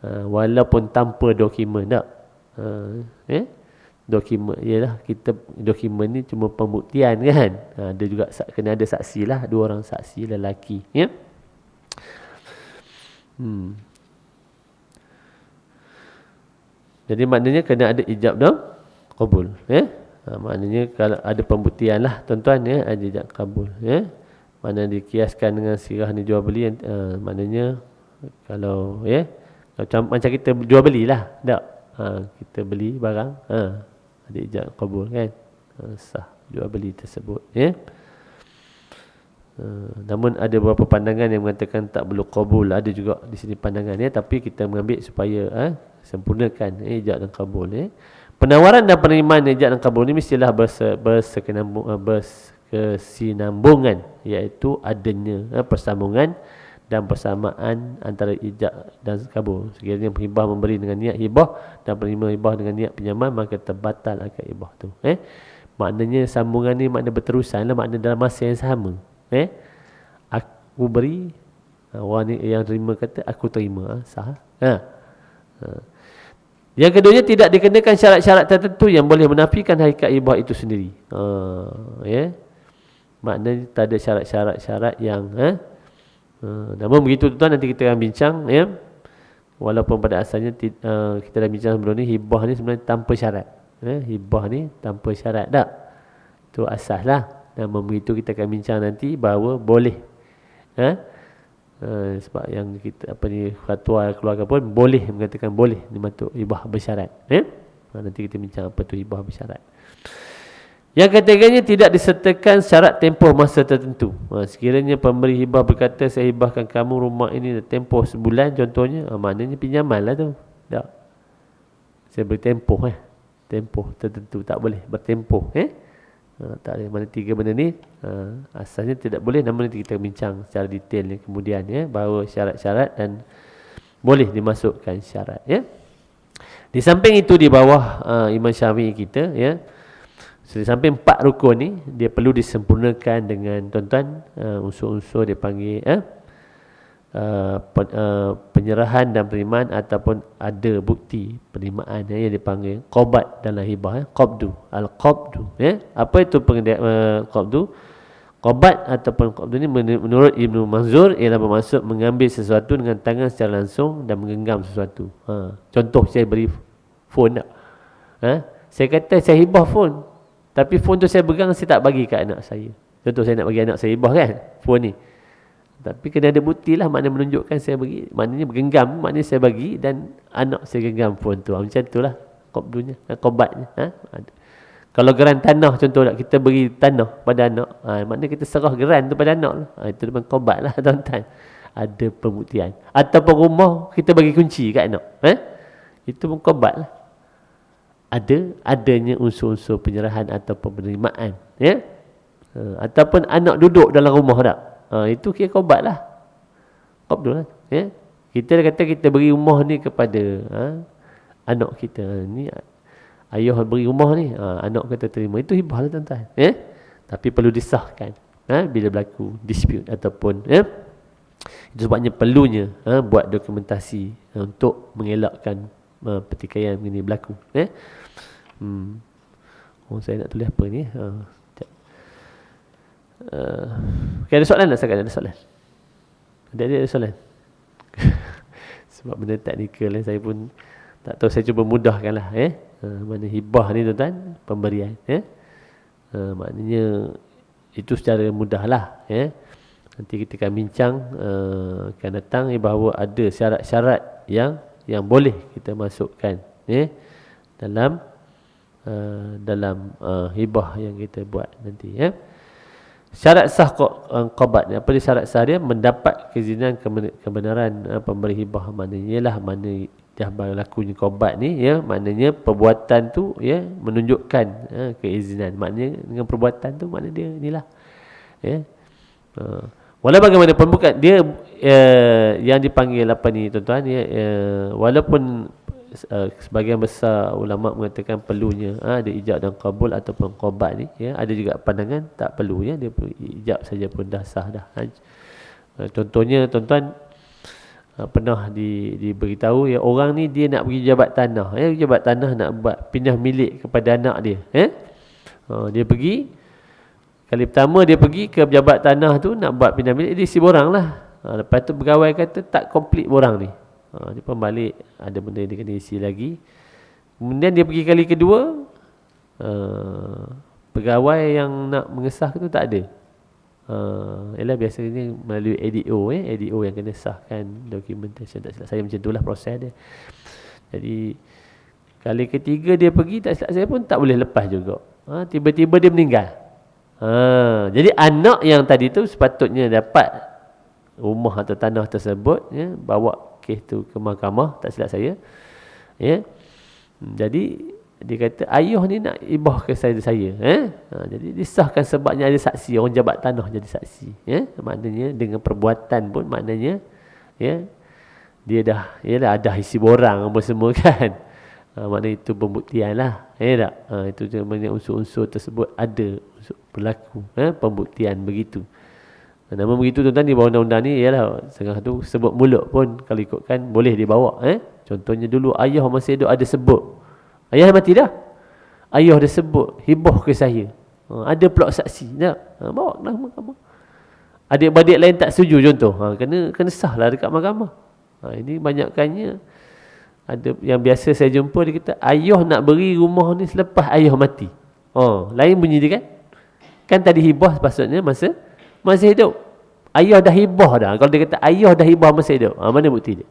Walaupun tanpa dokumen tak. Dokumen ialah kita, dokumen ni cuma pembuktian kan. Ada juga kena ada saksi lah, 2 orang saksi lelaki, ya. Jadi maknanya kena ada ijab dan qabul, ya. Maknanya kalau ada pembuktian lah tuan-tuan, ya, ada ijab qabul, ya. Mana dikiaskan dengan sirah ni jual beli, maknanya kalau, ya, macam kita jual belilah, tak? Kita beli barang, ada ijab qabul kan, sah jual beli tersebut, ya. Namun ada beberapa pandangan yang mengatakan tak perlu qabul, ada juga di sini pandangan, ya, tapi kita mengambil supaya sempurnakan ijab dan qabul, ya. Penawaran dan penerimaan ijab dan qabul ni mestilah berkesinambungan, iaitu adanya persambungan dan persamaan antara ijab dan qabul. Sekiranya hibah memberi dengan niat hibah dan penerima hibah dengan niat pinjaman, maka terbatal akad hibah tu. Maknanya sambungan ni makna berterusan lah, makna dalam masa yang sama. Aku beri, orang ni yang terima kata aku terima, sah. Yang keduanya, tidak dikenakan syarat-syarat tertentu yang boleh menafikan hakikat hibah itu sendiri. Ya. Maknanya tak ada syarat-syarat yang namun begitu tuan, nanti kita akan bincang, ya. Walaupun pada asalnya kita dah bincang sebelum ni, hibah ni sebenarnya tanpa syarat. Hibah ni tanpa syarat tak? Itu asas lah. Namun begitu kita akan bincang nanti bahawa boleh. Sebab yang kita fatwa keluarga pun boleh mengatakan boleh dimaksud hibah bersyarat. Nanti kita bincang apa tu hibah bersyarat. Yang ketiganya, tidak disertakan syarat tempoh masa tertentu. Sekiranya pemberi hibah berkata, saya hibahkan kamu rumah ini tempoh sebulan contohnya, maknanya pinjaman lah tu. Tak. Saya beri tempoh, tempoh tertentu, tak boleh bertempoh. Tak ada, mana 3 benda ni asalnya tidak boleh. Namun nanti kita bincang secara detail kemudian, ya, bahawa syarat-syarat dan boleh dimasukkan syarat, ya. Di samping itu, di bawah Imam Syafi'i kita, ya, di samping 4 rukun ni, dia perlu disempurnakan dengan tuan-tuan unsur-unsur dia panggil penyerahan dan penerimaan ataupun ada bukti penerimaan, yang dipanggil qabat dalam hibah, qabdu, al-qabdu, ya. Apa itu qabdu? Qabat ataupun qabdu ni menurut Ibnu Manzur ialah bermaksud mengambil sesuatu dengan tangan secara langsung dan menggenggam sesuatu. Contoh, saya beri phone tak? Saya kata saya hibah phone, tapi phone tu saya pegang, saya tak bagi kat anak saya. Contoh, saya nak bagi anak saya hibah kan phone ni, tapi kena ada bukti lah, maknanya menunjukkan saya bagi, maknanya bergenggam, maknanya saya bagi dan anak saya genggam phone tu. Macam tu lah qabdunya, qabatnya. Kalau geran tanah contoh tak, kita beri tanah pada anak, maknanya kita serah geran tu pada anak lah. Itu memang qabat lah tuan-tuan. Ada pembuktian. Ataupun rumah kita bagi kunci kat anak, itu pun qabat lah. Adanya unsur-unsur penyerahan ataupun penerimaan, ya. Ataupun anak duduk dalam rumah tak, itu kira qabat lah, qabdu lah, ya. Kita kata kita beri rumah ni kepada anak kita, ni ayah beri rumah ni, anak kata terima, itu hibah lah tuan-tuan, ya. Tapi perlu disahkan bila berlaku dispute ataupun, ya. Itu sebabnya perlunya buat dokumentasi untuk mengelakkan pertikaian ini berlaku, ya. Saya nak tulis apa ni, okay, ada soalan tak sekarang? Ada soalan? Ada soalan? Sebab benda teknikal, saya pun tak tahu, saya cuba mudahkan lah, mana hibah ni tuan-tuan, pemberian, maknanya itu secara mudah lah, ya. Nanti kita akan bincang akan datang, bahawa ada syarat-syarat yang boleh kita masukkan, dalam hibah yang kita buat nanti, ya. Syarat sah qabat ni, apa dia syarat sah dia? Mendapat keizinan kebenaran pemberi hibah, maknanya lah mana dah berlakunya qabat ni, ya, maknanya perbuatan tu, ya, menunjukkan keizinan. Maknanya dengan perbuatan tu, maknanya dia inilah, ya. Walau bagaimanapun bukan dia yang dipanggil apa ni tuan-tuan, ya, walaupun sebahagian besar ulama mengatakan perlunya ada ijab dan qabul ataupun qabat ni, ya, ada juga pandangan tak perlu, ya, dia ijab saja pun dah sah dah. Contohnya tuan-tuan, pernah diberitahu ya, orang ni dia nak pergi jabat tanah, jabat tanah nak buat pindah milik kepada anak dia. Dia pergi, kali pertama dia pergi ke pejabat tanah tu nak buat pindah milik, dia isi borang lah. Lepas tu pegawai kata tak komplit borang ni. Dia pun balik, ada benda dia kena isi lagi. Kemudian dia pergi kali kedua, pegawai yang nak mengesahkan tu tak ada. Ialah biasanya melalui ADO, ADO yang kena sahkan documentation, tak silap saya macam itulah proses dia. Jadi kali ketiga dia pergi, tak silap saya pun tak boleh lepas juga. Tiba-tiba dia meninggal. Jadi anak yang tadi tu sepatutnya dapat rumah atau tanah tersebut, bawa kes tu ke mahkamah, tak silap saya. Jadi dia kata ayah ni nak ibah ke saya. Jadi disahkan sebabnya ada saksi, orang jabat tanah jadi saksi. Maknanya dengan perbuatan pun maknanya dia dah ada isi borang apa semua kan. Maknanya itu pembuktian lah. Tak? Itu maknanya unsur-unsur tersebut ada unsur berlaku. Pembuktian begitu. Namun begitu tuan-tuan, di bawah undang-undang ni ialah setengah tu sebut mulut pun kalau ikutkan boleh dibawa. Contohnya dulu ayah masih ada sebut. Ayah mati dah. Ayah dah sebut hibah ke saya. Ada pula saksi. Bawa ke mahkamah. Adik-beradik lain tak setuju contoh. Kena sahlah dekat mahkamah. Ini banyakkannya ada yang biasa saya jumpa, dia kata ayah nak beri rumah ni selepas ayah mati. Lain bunyi dia kan. Kan tadi hibah sepatutnya masih hidup. Ayah dah hibah dah. Kalau dia kata ayah dah hibah masih hidup, mana bukti dia?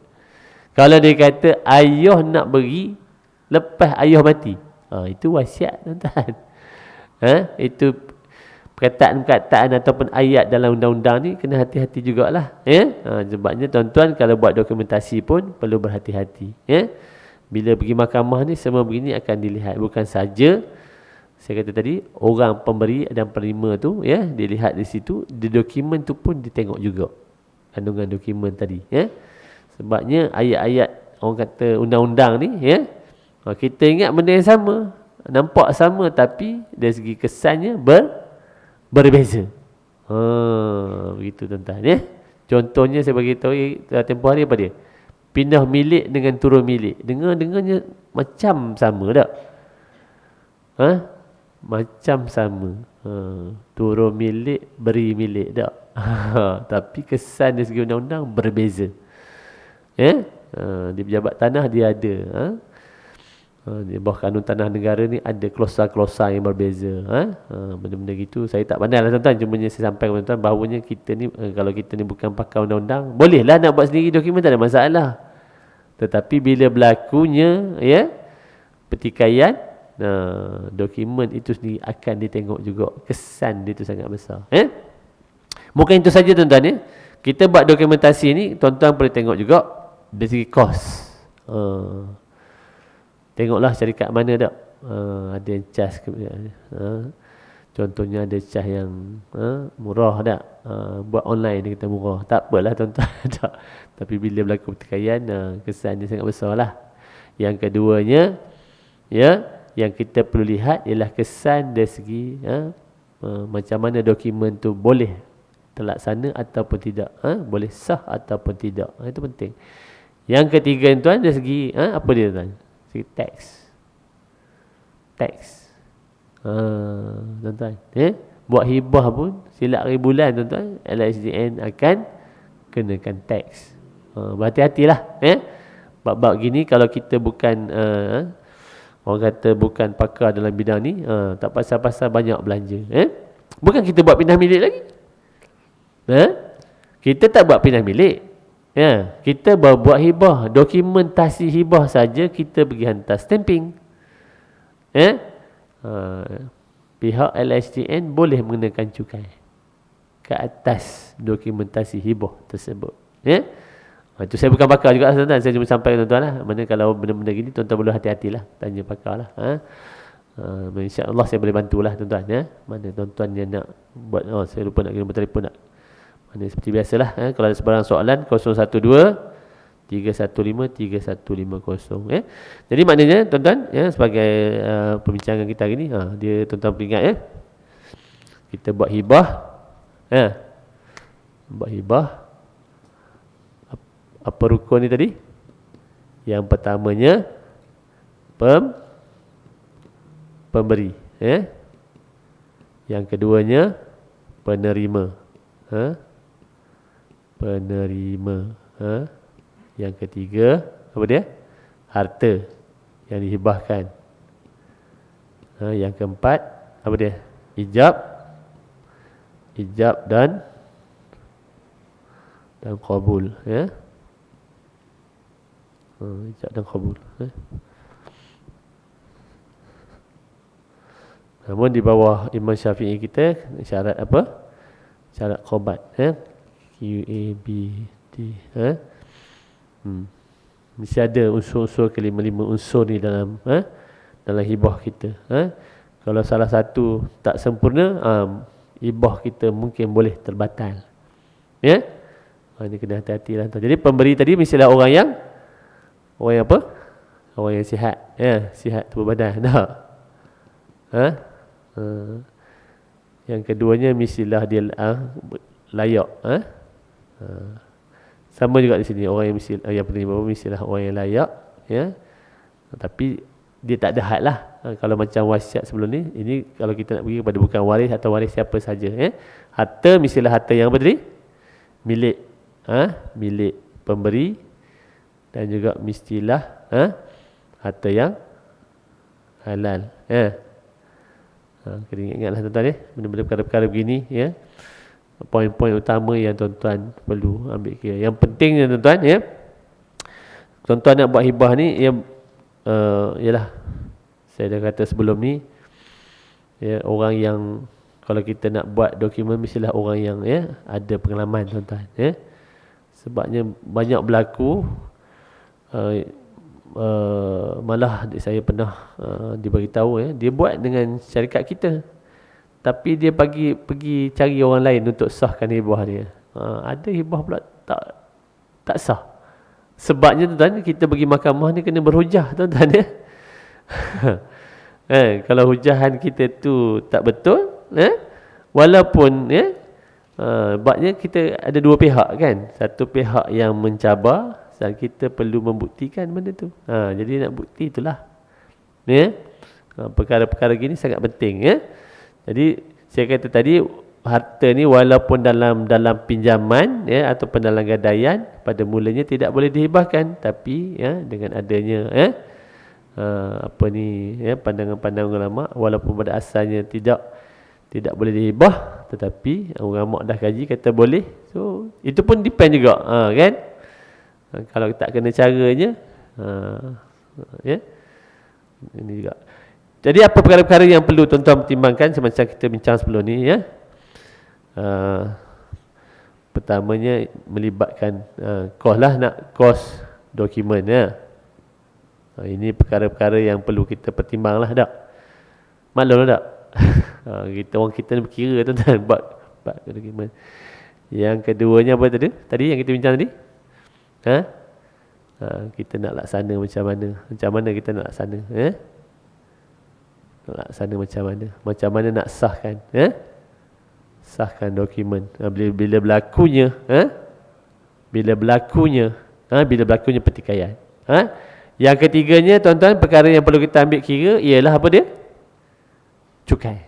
Kalau dia kata ayah nak beri lepas ayah mati, itu wasiat tuan-tuan. Itu perkataan-perkataan ataupun ayat dalam undang-undang ni kena hati-hati jugalah. Sebabnya tuan-tuan kalau buat dokumentasi pun perlu berhati-hati. Bila pergi mahkamah ni semua begini akan dilihat. Bukan saja saya kata tadi orang pemberi dan penerima tu dilihat di situ, di dokumen tu pun ditengok juga kandungan dokumen tadi. Sebabnya ayat-ayat orang kata undang-undang ni kita ingat benda yang sama, nampak sama, tapi dari segi kesannya berbeza. Begitu tuan-tuan. Contohnya saya bagi tahu tempoh hari apa dia? Pindah milik dengan turun milik. Dengar-dengarnya macam sama tak? Macam sama. Turun milik, beri milik tak? Tapi kesan dari segi undang-undang berbeza. Di pejabat tanah dia ada. Di bawah kanun tanah negara ni ada klausa-klausa yang berbeza. Benda-benda gitu saya tak pandai lah tuan-tuan. Cuma saya sampaikan tuan-tuan bahawanya kita ni kalau kita ni bukan pakar undang-undang, bolehlah nak buat sendiri dokumen, tak ada masalah. Tetapi bila berlakunya pertikaian, dokumen itu sendiri akan ditengok juga. Kesan dia tu sangat besar. Bukan itu saja tuan-tuan. Kita buat dokumentasi ni tuan-tuan boleh tengok juga dari segi kos. Tengoklah syarikat mana tak. Ada yang cas contohnya ada cas yang murah tak. Buat online dia kata murah. Tak apalah tuan-tuan. Tapi bila berlaku pertikaian, kesan dia sangat besar lah. Yang keduanya, yang kita perlu lihat ialah kesan dari segi macam mana dokumen tu boleh terlaksana ataupun tidak. Boleh sah ataupun tidak. Itu penting. Yang ketiga tuan, dari segi apa dia tuan? Tax. Tuan-tuan, buat hibah pun silap hari bulan tuan-tuan, LHDN akan kenakan tax. Berhati-hatilah. Bab-bab gini kalau kita bukan orang kata bukan pakar dalam bidang ni, tak pasal-pasal banyak belanja. Bukan kita buat pindah milik lagi. Kita tak buat pindah milik. Kita buat hibah, dokumentasi hibah saja kita pergi hantar stamping. Pihak LHDN boleh mengenakan cukai ke atas dokumentasi hibah tersebut. Itu saya bukan pakar juga tuan-tuan, saya cuma sampaikan tuan-tuan lah. Mana kalau benda-benda gini tuan-tuan perlu hati-hatilah, tanya pakar lah. InsyaAllah saya boleh bantulah tuan-tuan. Mana tuan-tuan yang nak buat, saya lupa nak kira nombor telefon nak. Seperti biasalah, kalau ada sebarang soalan 012 315 3150. Jadi maknanya tuan-tuan, sebagai perbincangan kita hari ni, dia tuan-tuan peringat kita buat hibah. Buat hibah apa rukun ni tadi? Yang pertamanya pemberi, Yang keduanya penerima, penerima, Yang ketiga apa dia? Harta yang dihibahkan. Yang keempat apa dia? Ijab dan qabul, ijab dan qabul. Namun di bawah Imam Syafi'i kita syarat apa? Syarat qobat, QABD, mesti ada unsur-unsur kelima-lima unsur ni dalam dalam hibah kita. Kalau salah satu tak sempurna, hibah kita mungkin boleh terbatal. Ini kena hati-hati lah. Jadi pemberi tadi mestilah orang yang apa? Orang yang sihat, sihat tubuh badan. Yang keduanya mestilah dia layak. Sama juga di sini, orang yang yang penerima mestilah orang yang layak, tapi dia tak ada had lah. Kalau macam wasiat sebelum ni, ini kalau kita nak pergi kepada bukan waris atau waris siapa saja, harta mestilah harta yang apa tadi? Milik, milik pemberi, dan juga mestilah harta yang halal. Kena ingatlah tuan-tuan, benda-benda perkara-perkara begini, poin-poin utama yang tuan-tuan perlu ambil kira. Yang pentingnya tuan-tuan, tuan-tuan nak buat hibah ni, ialah saya dah kata sebelum ni, orang yang kalau kita nak buat dokumen mestilah orang yang ada pengalaman tuan-tuan. Sebabnya banyak berlaku, malah adik saya pernah diberitahu, dia buat dengan syarikat kita, tapi dia pergi cari orang lain untuk sahkan hibah dia. Ada hibah pula tak sah. Sebabnya tuan-tuan, kita pergi mahkamah ni kena berhujah tuan-tuan, kalau hujahan kita tu tak betul, walaupun sebabnya kita ada dua pihak kan. Satu pihak yang mencabar dan kita perlu membuktikan benda tu. Jadi nak bukti itulah. Perkara-perkara gini sangat penting. Jadi saya kata tadi, harta ni walaupun dalam pinjaman ataupun dalam gadaian, pada mulanya tidak boleh dihibahkan, tapi dengan adanya pandangan-pandangan ulama, walaupun pada asalnya tidak boleh dihibah, tetapi ulama dah kaji kata boleh. So itu pun depend juga, kan? Kalau tak kena caranya, ini juga. Jadi apa perkara-perkara yang perlu tuan-tuan pertimbangkan semacam kita bincang sebelum ni, pertamanya melibatkan kos lah, nak kos dokumen, ini perkara-perkara yang perlu kita pertimbang lah, tak? Maklum tak? Orang kita berkira tuan-tuan buat dokumen. Yang keduanya apa tadi? Tadi yang kita bincang tadi, kita nak laksana macam mana? Macam mana kita nak laksana? Nak laksana macam mana nak sahkan? Sahkan dokumen. Bila berlakunya, bila berlakunya pertikaian. Yang ketiganya tuan-tuan, perkara yang perlu kita ambil kira ialah apa dia? Cukai.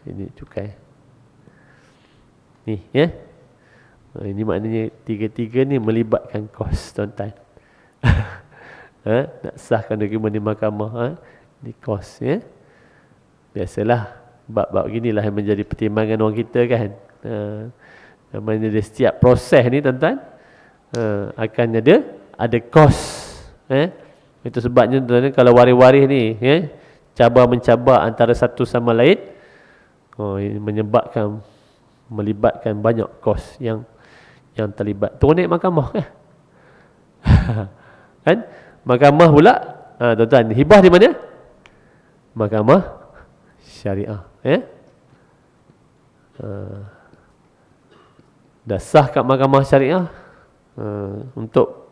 Ini cukai. Ni, ini maknanya tiga-tiga ni melibatkan kos tuan-tuan. Nak sahkan dokumen di mahkamah, ni kos, biasalah bab-bab ginilah yang menjadi pertimbangan orang kita kan. Namanya dia setiap proses ni tuan-tuan, akan ada kos. Itu sebabnya tuan-tuan, kalau waris-waris ni cabar-mencabar antara satu sama lain, ini melibatkan banyak kos yang terlibat. Turun naik mahkamah kan? Mahkamah pula, tuan-tuan, hibah di mana? Mahkamah syariah. Dah sah kat mahkamah syariah, untuk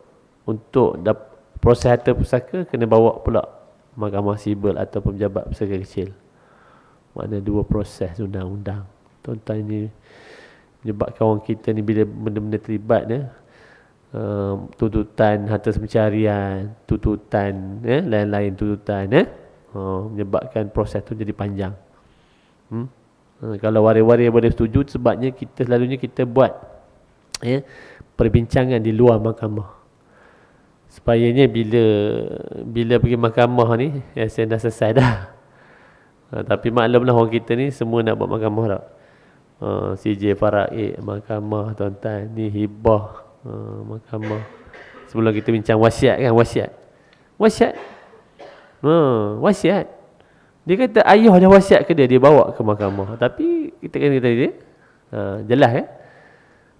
proses harta pusaka kena bawa pula mahkamah sibel ataupun pejabat pusaka kecil. Makna dua proses undang-undang. Tuan-tuan, ini menyebabkan orang kita ni bila benda-benda terlibat, tuntutan harta pencarian, tuntutan lain-lain tuntutan menyebabkan proses tu jadi panjang. Kalau waris-waris boleh setuju, sebabnya kita selalunya kita buat perbincangan di luar mahkamah. Supayanya bila pergi mahkamah ni saya dah selesai dah. Tapi maklumlah orang kita ni semua nak buat mahkamah tak. CJ Faraid mahkamah, tuan-tuan ni hibah mahkamah. Sebelum kita bincang wasiat kan, wasiat. Wasiat. Dia kata ayah dah wasiat ke dia bawa ke mahkamah. Tapi kita kata dia jelas kan.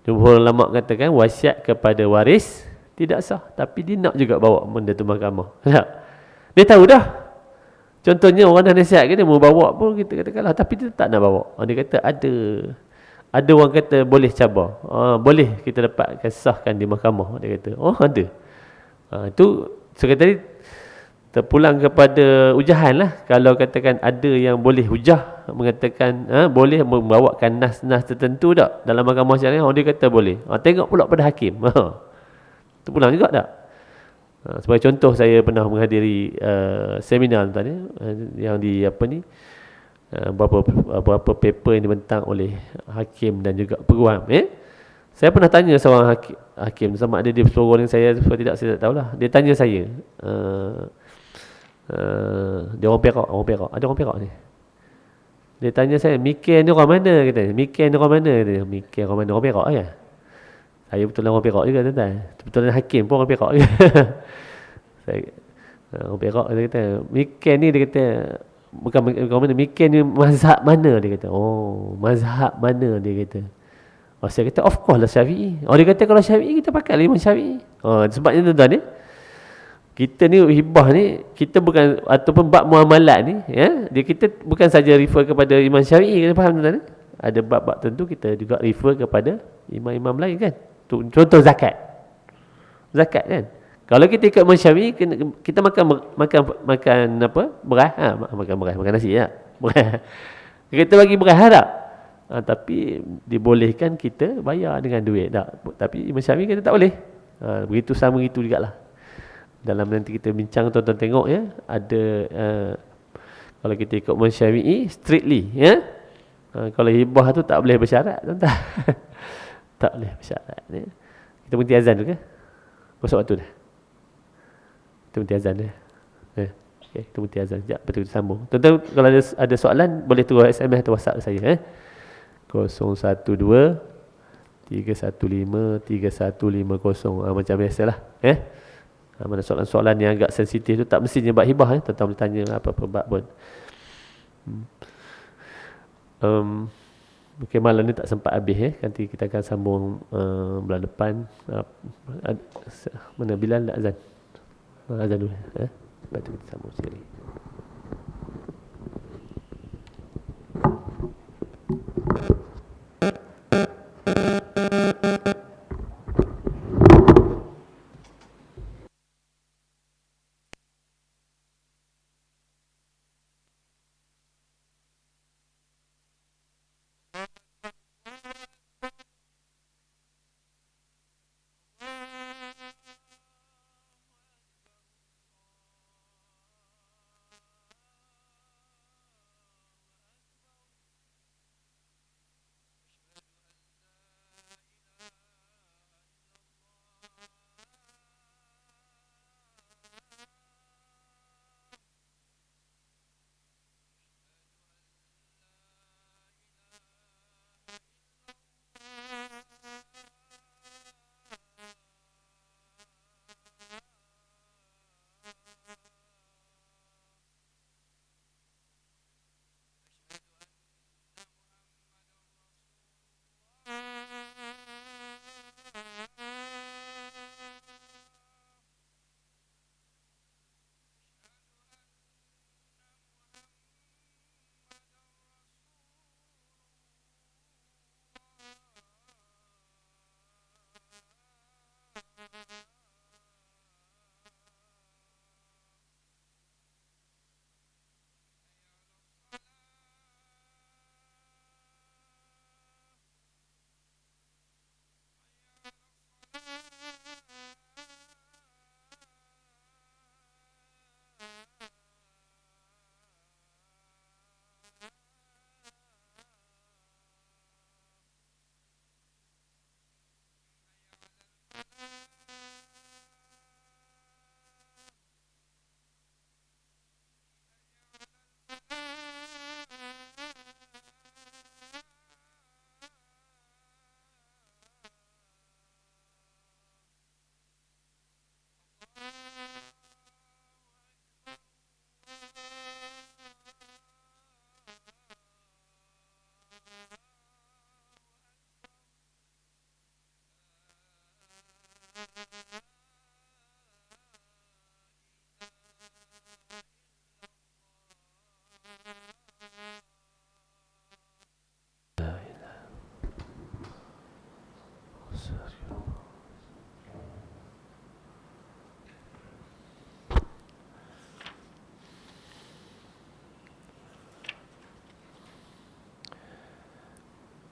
Jumhur ulama katakan wasiat kepada waris tidak sah, tapi dia nak juga bawa benda tu mahkamah. Dia tahu dah. Contohnya orang dah nasihat ke dia mau bawa pun kita katakanlah, tapi dia tak nak bawa. Dia kata ada orang kata boleh cabar. Boleh kita dapatkan sahkan di mahkamah, dia kata. Ada. Itu saya kata tadi terpulang kepada ujahan lah. Kalau katakan ada yang boleh hujah mengatakan boleh membawakan nas-nas tertentu tak dalam mahkamah syariah, dia kata boleh. Tengok pula pada hakim. Itu pulang juga tak? Sebagai contoh, saya pernah menghadiri seminar tadi yang di beberapa paper yang dibentang oleh hakim dan juga peguam. Saya pernah tanya seorang hakim sama ada dia bersuara dengan saya atau tidak, saya tak tahulah. Dia tanya saya, dia orang Perak, ada orang Perak ni. Dia tanya saya, mikir ni orang mana? Kata, mikir ni orang mana? Kata, mikir orang mana? Orang Perak ya? Saya betul orang Perak juga, tuan-tuan. Betul hakim pun orang Perak juga. Orang Perak dia kata, mikir ni, dia kata bukan mana, mikir ni mazhab mana? Dia kata, mazhab mana? Dia kata. Saya kata, of course lah Syafi'i. Dia kata kalau Syafi'i kita pakai Imam Syafi'i. Sebabnya tuan-tuan kita ni hibah ni, kita bukan ataupun bab muamalat ni kita bukan saja refer kepada Imam Syafi'i, kita faham tuan-tuan. Ada bab-bab tentu kita juga refer kepada imam-imam lain kan. Contoh zakat kan. Kalau kita ikut Imam Syafi'i, kita makan apa? Beras, makan nasi ya. Beras. Kita bagi beras tak? Tapi dibolehkan kita bayar dengan duit tak. Tapi Imam Syafi'i kata tak boleh. Begitu sama itu jugalah. Dalam nanti kita bincang, tuan-tuan tengok ya, ada kalau kita ikut Imam Syafi'i strictly kalau hibah tu tak boleh bersyarat, tuan-tuan. Tak boleh bersyarat ya. Kita berhenti azan dulu ke? Masuk waktu dah. Kita berhenti azan dah. Okay, kita berhenti azan sekejap, lepas tu kita sambung. Tuan-tuan kalau ada soalan boleh turun SMS atau WhatsApp saya 012 315 3150 macam biasalah mana soalan-soalan yang agak sensitif tu tak mestinya bab hibah tuan-tuan boleh tanya apa-apa bab pun. Okay, malam ni tak sempat habis nanti kita akan sambung bulan depan. Mana Bilal nak azan? Azan dulu lepas tu kita sambung sekali.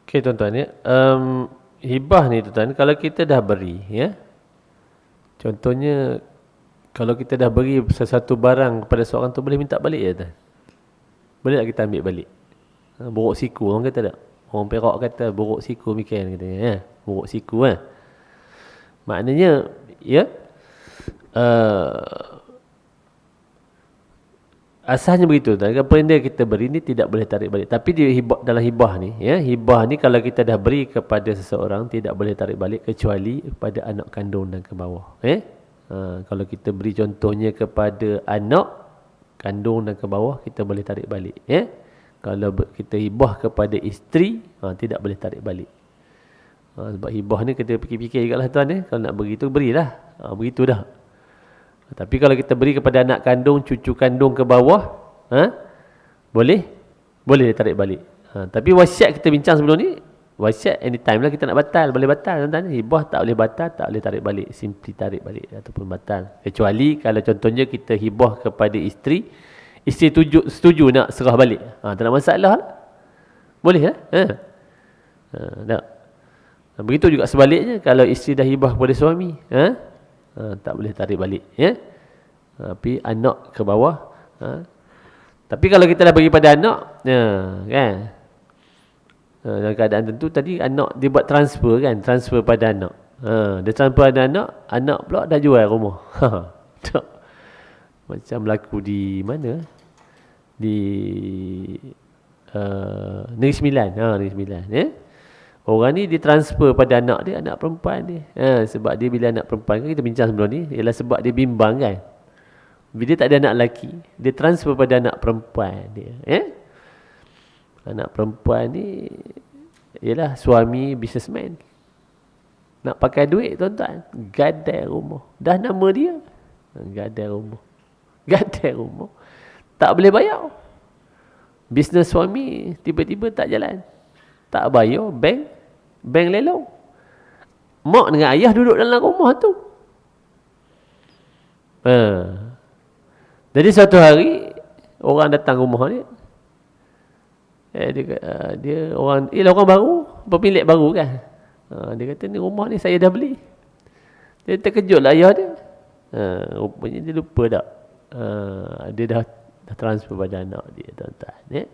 Okey tuan-tuan ya. Hibah ni tuan-tuan, kalau kita dah beri ya. Contohnya kalau kita dah beri sesuatu barang kepada seorang tu, boleh minta balik ya tuan. Boleh tak kita ambil balik? Borok siku orang kata tak? Orang Perak kata borok siku mikir katanya ya. Borok siku kan. Maknanya ya asalnya begitu. Apa yang kita beri ni tidak boleh tarik balik. Tapi dia hibah, dalam hibah ni ya, hibah ni kalau kita dah beri kepada seseorang tidak boleh tarik balik kecuali kepada anak kandung dan ke bawah. Kalau kita beri contohnya kepada anak kandung dan ke bawah, kita boleh tarik balik ya. Kalau kita hibah kepada isteri, tidak boleh tarik balik. Sebab hibah ni kita fikir-fikir jugalah tuan ya. Kalau nak beri tu, berilah. Begitu dah. Tapi kalau kita beri kepada anak kandung, cucu kandung ke bawah, boleh? Boleh tarik balik. Tapi wasiat kita bincang sebelum ni, wasiat anytime lah kita nak batal. Boleh batal tuan-tuan. Hibah tak boleh batal, tak boleh tarik balik. Simply tarik balik ataupun batal. Kecuali kalau contohnya kita hibah kepada isteri, isteri setuju nak serah balik. Tak ada masalah lah. Boleh lah. Tak. Begitu juga sebaliknya, kalau isteri dah hibah kepada suami, tak boleh tarik balik ya. Tapi anak ke bawah. Tapi kalau kita dah bagi pada anak, kan, dalam keadaan tentu tadi anak dia buat transfer kan, transfer pada anak. Dia transfer pada anak, anak pula dah jual rumah. Macam berlaku di mana? Di Negeri Sembilan. Negeri Sembilan ya. Orang ni ditransfer pada anak dia, anak perempuan dia. Sebab dia bila anak perempuan kan, kita bincang sebelum ni, ialah sebab dia bimbang kan. Bila dia tak ada anak lelaki, dia transfer pada anak perempuan dia. Anak perempuan ni ialah suami businessman. Nak pakai duit tuan-tuan, gadai rumah. Dah nama dia, gadai rumah. Gadai rumah. Tak boleh bayar. Bisnes suami tiba-tiba tak jalan. Tak bayar, bank lelong. Mak dengan ayah duduk dalam rumah tu. Jadi suatu hari orang datang rumah ni. Dia orang baru, pemilik baru kan. Dia kata ni rumah ni saya dah beli. Dia terkejutlah ayah dia. Rupanya dia lupa tak. Dia dah transfer pada anak dia tuan-tuan ya.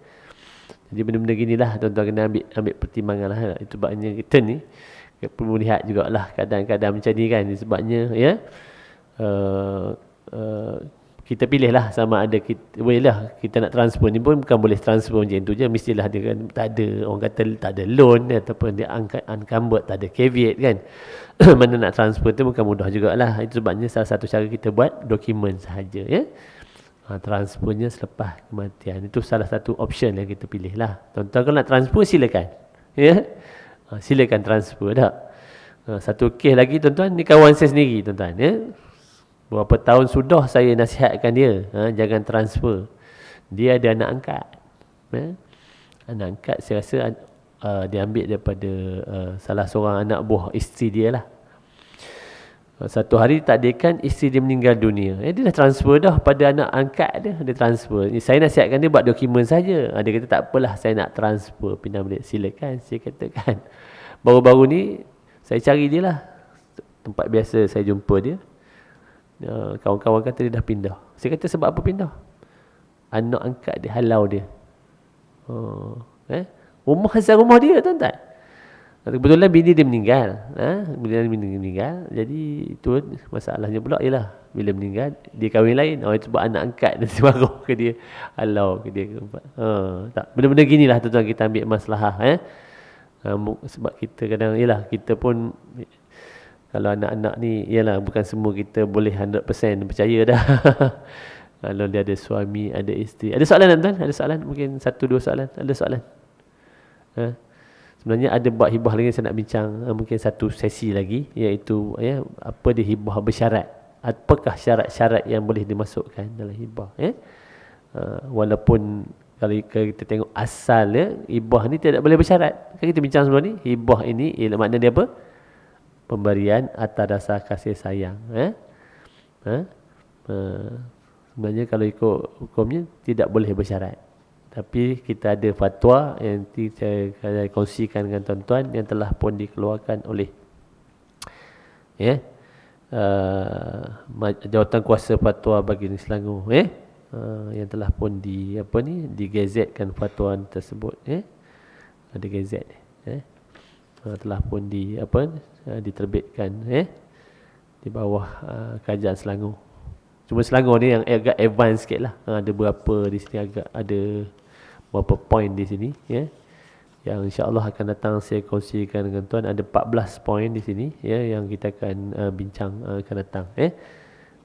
Jadi benda-benda ginilah tuan-tuan kena ambil pertimbangan lah. Itu sebabnya kita ni perlu lihat jugalah keadaan-keadaan macam ni kan. Sebabnya ya kita pilih lah sama ada kita bolehlah kita nak transfer ni pun bukan boleh transfer macam tu je, mestilah dia kan tak ada, orang kata tak ada loan ataupun dia unencumbered, tak ada caveat kan. Mana nak transfer tu bukan mudah jugalah. Itu sebabnya salah satu cara kita buat dokumen sahaja ya. Transfernya selepas kematian. Itu salah satu option yang kita pilih lah. Tuan-tuan kalau nak transfer silakan. Ya. Silakan transfer tak. Satu kes lagi tuan-tuan, ni kawan saya sendiri tuan-tuan ya. Berapa tahun sudah saya nasihatkan dia, jangan transfer. Dia ada anak angkat. Anak angkat saya rasa dia ambil daripada salah seorang anak buah isteri dia lah. Satu hari takdirkan isteri dia meninggal dunia. Dia dah transfer dah pada anak angkat dia. Dia transfer. Saya nasihatkan dia buat dokumen saja. Dia kata tak apalah, saya nak transfer pindah balik. Silakan, saya katakan. Baru-baru ni saya cari dia lah. Tempat biasa saya jumpa dia. Kawan-kawan kata dia dah pindah. Saya kata sebab apa pindah? Anak angkat dia halau dia. Rumah hasil rumah dia tuan-tuan. Kebetulan bini dia meninggal. Bila bini dia meninggal, jadi itu masalahnya pula ialah bila meninggal dia kahwin lain. Itu sebab anak angkat dia marah ke dia, halau ke dia. Tak, benda-benda ginilah tuan-tuan kita ambil maslahah sebab kita kadang ialah kita pun kalau anak-anak ni ialah bukan semua kita boleh 100% percaya dah. Kalau dia ada suami, ada isteri. Ada soalan tuan-tuan? Ada soalan? Mungkin 1-2 soalan. Ada soalan? Sebenarnya ada bab hibah lagi saya nak bincang, mungkin satu sesi lagi, iaitu apa dia hibah bersyarat. Apakah syarat-syarat yang boleh dimasukkan dalam hibah walaupun kalau kita tengok asalnya hibah ni tidak boleh bersyarat. Kan kita bincang sebelum ni, hibah ini ialah makna dia apa? Pemberian atas dasar kasih sayang. Sebenarnya kalau ikut hukumnya tidak boleh bersyarat. Tapi kita ada fatwa yang nanti saya kongsikan dengan tuan-tuan yang telah pun dikeluarkan oleh Jawatan Kuasa Fatwa bagi Negeri Selangor yang telah pun digazetkan fatwa tersebut ada gazet telah pun diterbitkan di bawah kerajaan Selangor. Cuma Selangor ni yang agak advance sikit lah. Ada berapa di sini agak ada beberapa poin di sini yang insya-Allah akan datang saya kongsikan dengan tuan. Ada 14 poin di sini yang kita akan bincang akan datang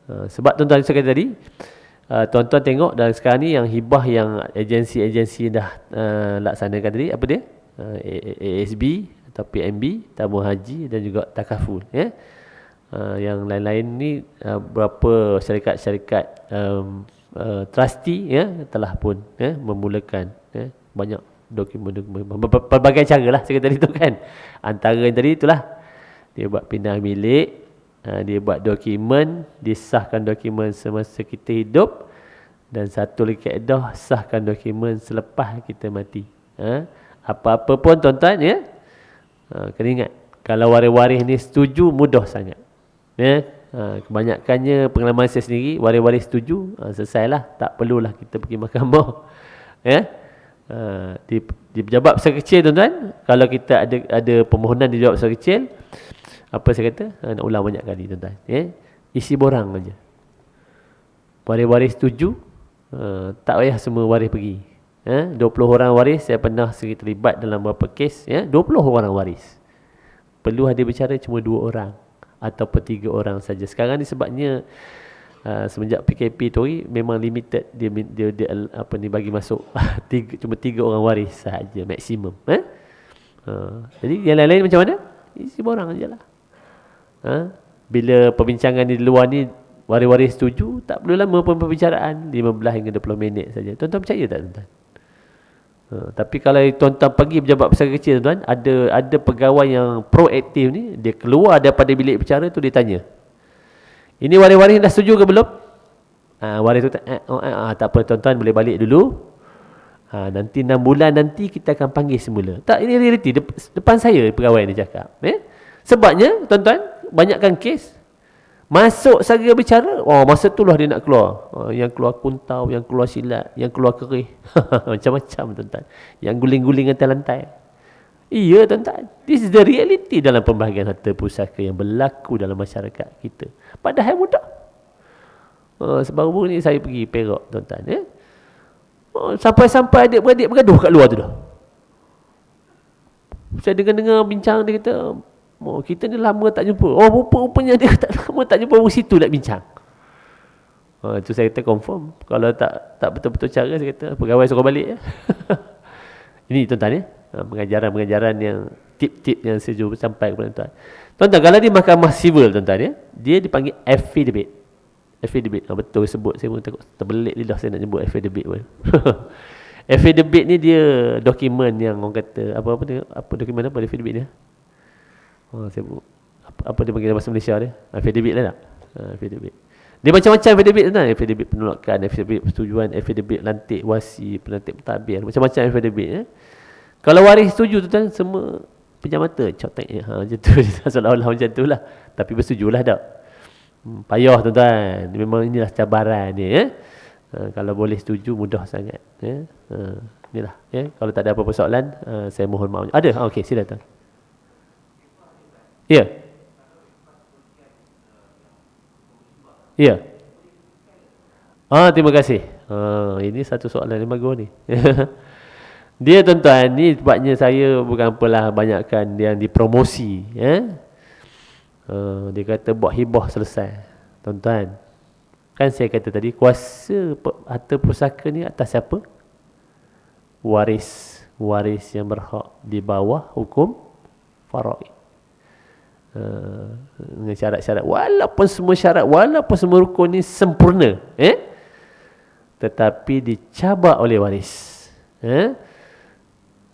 sebab tuan-tuan saya kata tadi tuan-tuan tengok dan sekarang ni yang hibah yang agensi-agensi dah laksanakan tadi apa dia ASB atau PMB, tabung haji dan juga takaful yang lain-lain ni berapa syarikat-syarikat trustee telah pun memulakan banyak dokumen-dokumen berbagai cara lah saya kata tadi tu kan. Antara yang tadi itulah dia buat pindah milik, dia buat dokumen, disahkan dokumen semasa kita hidup, dan satu lagi kaedah sahkan dokumen selepas kita mati. Apa-apa pun tuan-tuan kena ingat kalau waris-waris ni setuju mudah sangat. Kebanyakannya pengalaman saya sendiri, waris-waris setuju, selesailah, tak perlulah kita pergi mahkamah. Di pejabat besar kecil tuan-tuan, kalau kita ada permohonan di pejabat besar kecil, apa saya kata, nak ulang banyak kali tuan-tuan, isi borang aja. Waris-waris setuju, tak payah semua waris pergi. 20 orang waris, saya pernah terlibat dalam beberapa kes, 20 orang waris. Perlu ada bicara cuma 2 orang ataupun 3 orang saja. Sekarang ni sebabnya semenjak PKP tu memang limited, dia bagi masuk cuma 3 orang waris sahaja maksimum. Jadi yang lain-lain macam mana? Isi borang ajalah. Bila perbincangan di luar ni waris-waris setuju, tak perlu lama pun perbicaraan, 15 hingga 20 minit saja. Tuan-tuan percaya tak tuan-tuan? Tapi kalau tuan-tuan pergi pejabat besar kecil tuan, ada pegawai yang proaktif ni, dia keluar daripada bilik bicara tu, dia tanya, ini waris-waris dah setuju ke belum? Waris tu tak apa tuan-tuan, boleh balik dulu. Nanti 6 bulan nanti kita akan panggil semula. Tak, ini realiti depan saya pegawai ni cakap. Sebabnya tuan-tuan, banyakkan kes masuk saja bicara, masa tu lah dia nak keluar. Yang keluar kuntau, yang keluar silat, yang keluar kerih. Macam-macam tuan-tuan. Yang guling-guling atas lantai. Iya tuan-tuan. This is the reality dalam pembahagian harta pusaka yang berlaku dalam masyarakat kita. Padahal mudah. Sebaru ni saya pergi Perak tuan-tuan. Sampai-sampai adik-beradik bergaduh kat luar tu dah. Saya dengar-dengar bincang, dia kata, kita ni lama tak jumpa. Rupanya dia tak lama tak jumpa, situ nak bincang. Itu saya kata confirm. Kalau tak betul-betul cara, saya kata pegawai suruh balik. Ini tuan-tuan pengajaran-pengajaran yang tip-tip yang saya cuba sampai kepada tuan-tuan. Tuan-tuan, kalau di mahkamah sivil tuan-tuan dia dipanggil affidavit. Affidavit. Betul sebut, saya pun takut terbelit lidah saya nak sebut affidavit pun. Affidavit ni dia dokumen yang orang kata apa dokumen apa affidavit dia? Saya apa dia panggil bahasa Malaysia dia? Affidavit lah tak? Affidavit. Dia macam-macam affidavit tuan-tuan. Affidavit penolakan, affidavit persetujuan, affidavit lantik wasi, pelantik pentadbir, macam-macam affidavit. Kalau waris setuju tuan-tuan, semua pejam mata, cotek macam tu. Seolah-olah macam tu lah. Tapi bersetujulah tak? Payah tuan-tuan. Memang inilah cabaran ni. Kalau boleh setuju, mudah sangat. Inilah. Kalau tak ada apa-apa soalan, saya mohon maaf. Ada? Okey, sila tuan. Ya. Ya. Terima kasih. Ini satu soalan yang bagus ni. Dia tuan-tuan, ni sebabnya saya bukan apalah banyakkan yang dipromosi. Dia kata buat hibah selesai. Tuan-tuan, kan saya kata tadi, kuasa harta pusaka ni atas siapa? Waris yang berhak di bawah hukum faraid. Dengan syarat-syarat, walaupun semua rukun ni sempurna, tetapi dicabar oleh waris.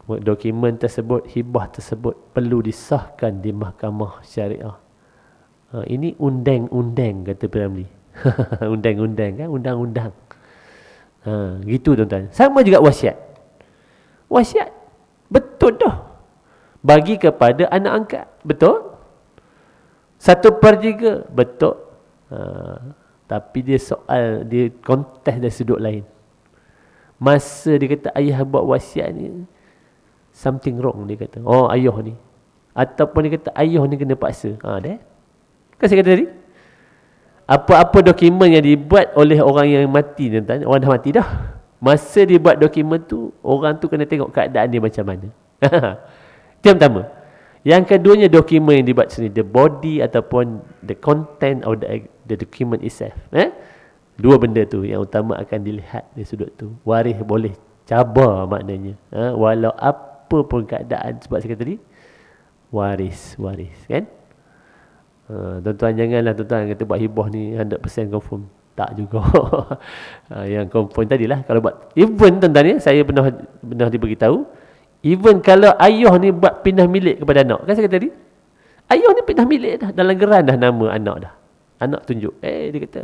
Dokumen tersebut, hibah tersebut perlu disahkan di mahkamah syariah. Ini undang-undang kata Piramli. Undang-undang kan, undang-undang. Gitu tuan-tuan. Sama juga wasiat. Wasiat. Betul dah. Bagi kepada anak angkat. Betul? 1/3. Betul. Tapi dia soal, dia kontes dari sudut lain. Masa dia kata ayah buat wasiat ni, something wrong dia kata. Oh, ayah ni. Ataupun dia kata ayah ni kena paksa. Dah. Kan saya kata tadi? Apa-apa dokumen yang dibuat oleh orang yang mati, tuan-tuan, orang dah mati dah. Masa dia buat dokumen tu, orang tu kena tengok keadaan dia macam mana. Itu yang pertama. Yang keduanya, dokumen yang dibuat sini, the body ataupun the content of the document itself. Dua benda tu yang utama akan dilihat dari sudut tu. Waris boleh cabar maknanya. Walau apa pun keadaan, sebab saya kata tadi, waris kan. Tuan-tuan janganlah tuan-tuan kata buat hibah ni 100% confirm. Tak juga. Yang confirm tadilah kalau buat even tuan-tuan ni, saya pernah diberitahu, even kalau ayah ni buat pindah milik kepada anak, kan saya kata tadi, ayah ni pindah milik dah, dalam geran dah nama anak dah. Anak tunjuk, dia kata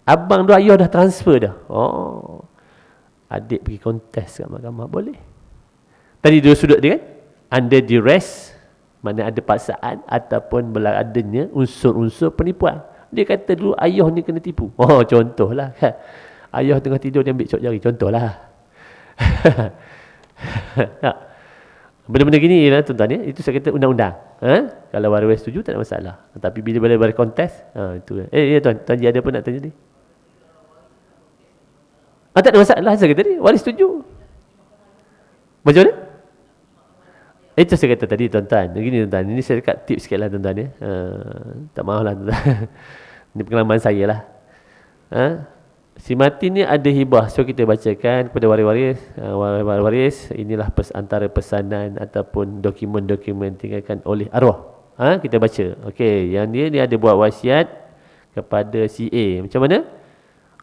abang tu ayah dah transfer dah. Oh, adik pergi kontes kat mahkamah, boleh. Tadi dua sudut dia kan, under duress, mana ada paksaan ataupun adanya unsur-unsur penipuan. Dia kata dulu ayah ni kena tipu. Oh, contohlah kan. Ayah tengah tidur dia ambil cok jari, contohlah. Benda-benda gini lah tuan-tuan ya. Itu saya kata undang-undang. Kalau waris setuju tak ada masalah. Tapi bila boleh berkontes, itu. Ya tuan dia ada apa nak tanya ni? Tak ada masalah saya kata ni. Waris setuju. Macam mana? Itu saya kata tadi tuan-tuan. Begini tuan-tuan. Ini saya dekat tips sikit lah tuan-tuan ya. Tak maaf lah tuan-tuan. Ini pengalaman saya lah. Si mati ni ada hibah. So kita bacakan kepada waris-waris. Inilah antara pesanan ataupun dokumen-dokumen tinggalkan oleh arwah. Kita baca. Okey, yang dia ni ada buat wasiat kepada si A. Macam mana?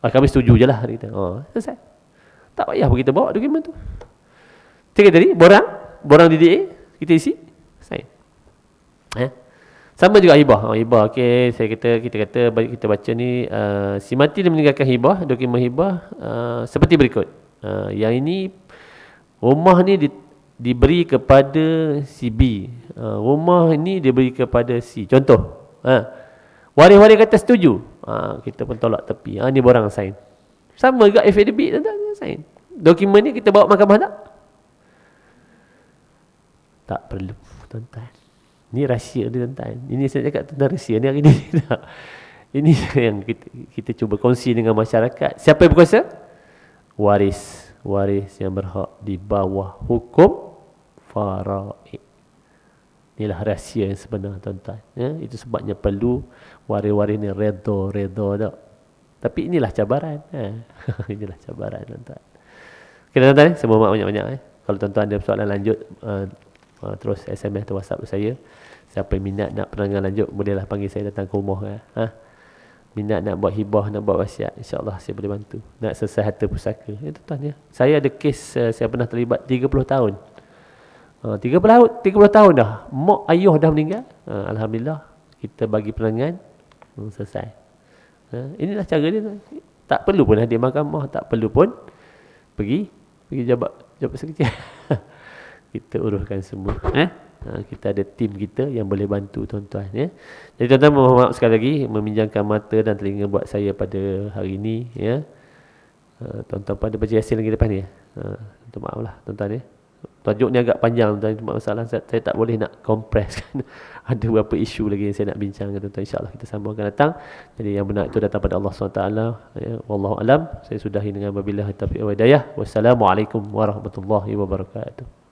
Kami setuju je lah. Kita. Selesai. Tak payah pun kita bawa dokumen tu. Cakap tadi, borang DDA. Kita isi, sign. Sama juga hibah. Hibah, okey, kita kata kita baca ni, si mati dia meninggalkan hibah, dokumen hibah seperti berikut. Yang ini rumah ni diberi kepada si B. Rumah ini diberi kepada C. Contoh. Waris-waris kata setuju. Kita pun tolak tepi. Ni borang sign. Sama juga affidavit sign. Dokumen ni kita bawa mahkamah tak? Tak perlu, tuan-tuan. Ini rahsia dia, tuan-tuan. Ini saya cakap tentang rahsia ni hari ni. Ini yang kita cuba kongsi dengan masyarakat. Siapa yang berkuasa? Waris. Waris yang berhak di bawah hukum faraid. Inilah rahsia yang sebenar, tuan-tuan. Itu sebabnya perlu waris-waris ni redha tak. Tapi inilah cabaran. Inilah cabaran, tuan-tuan. Okay, tuan-tuan. Semua banyak-banyak. Kalau tuan-tuan ada soalan lanjut, terus SMS atau WhatsApp saya. Siapa yang minat nak penerangan lanjut, bolehlah panggil saya datang ke rumah. Minat nak buat hibah, nak buat wasiat, insyaAllah saya boleh bantu. Nak selesai harta pusaka. Tuan-tuan ya. Saya ada kes, saya pernah terlibat 30 tahun. 30 tahun dah. Mak ayah dah meninggal. Alhamdulillah kita bagi penerangan, selesai. Inilah cara dia. Tak perlu pun hadir mahkamah, tak perlu pun pergi jabat sekecil. Kita uruskan semua. Kita ada tim kita yang boleh bantu tuan-tuan ya. Jadi tuan-tuan, mohon maaf sekali lagi meminjamkan mata dan telinga buat saya pada hari ini ya. Tuan-tuan pada baca Yasin lagi depan ni ya. Minta maaf lah tuan-tuan ya. Tajuk ni agak panjang tuan-tuan, cuma masalah saya tak boleh nak compress kan. Ada beberapa isu lagi yang saya nak bincang dengan tuan-tuan. InsyaAllah kita sambung akan datang. Jadi yang benar itu datang pada Allah SWT ya. Wallahu alam. Saya sudahi dengan wabillahi taufiq wal hidayah. Wassalamualaikum warahmatullahi wabarakatuh.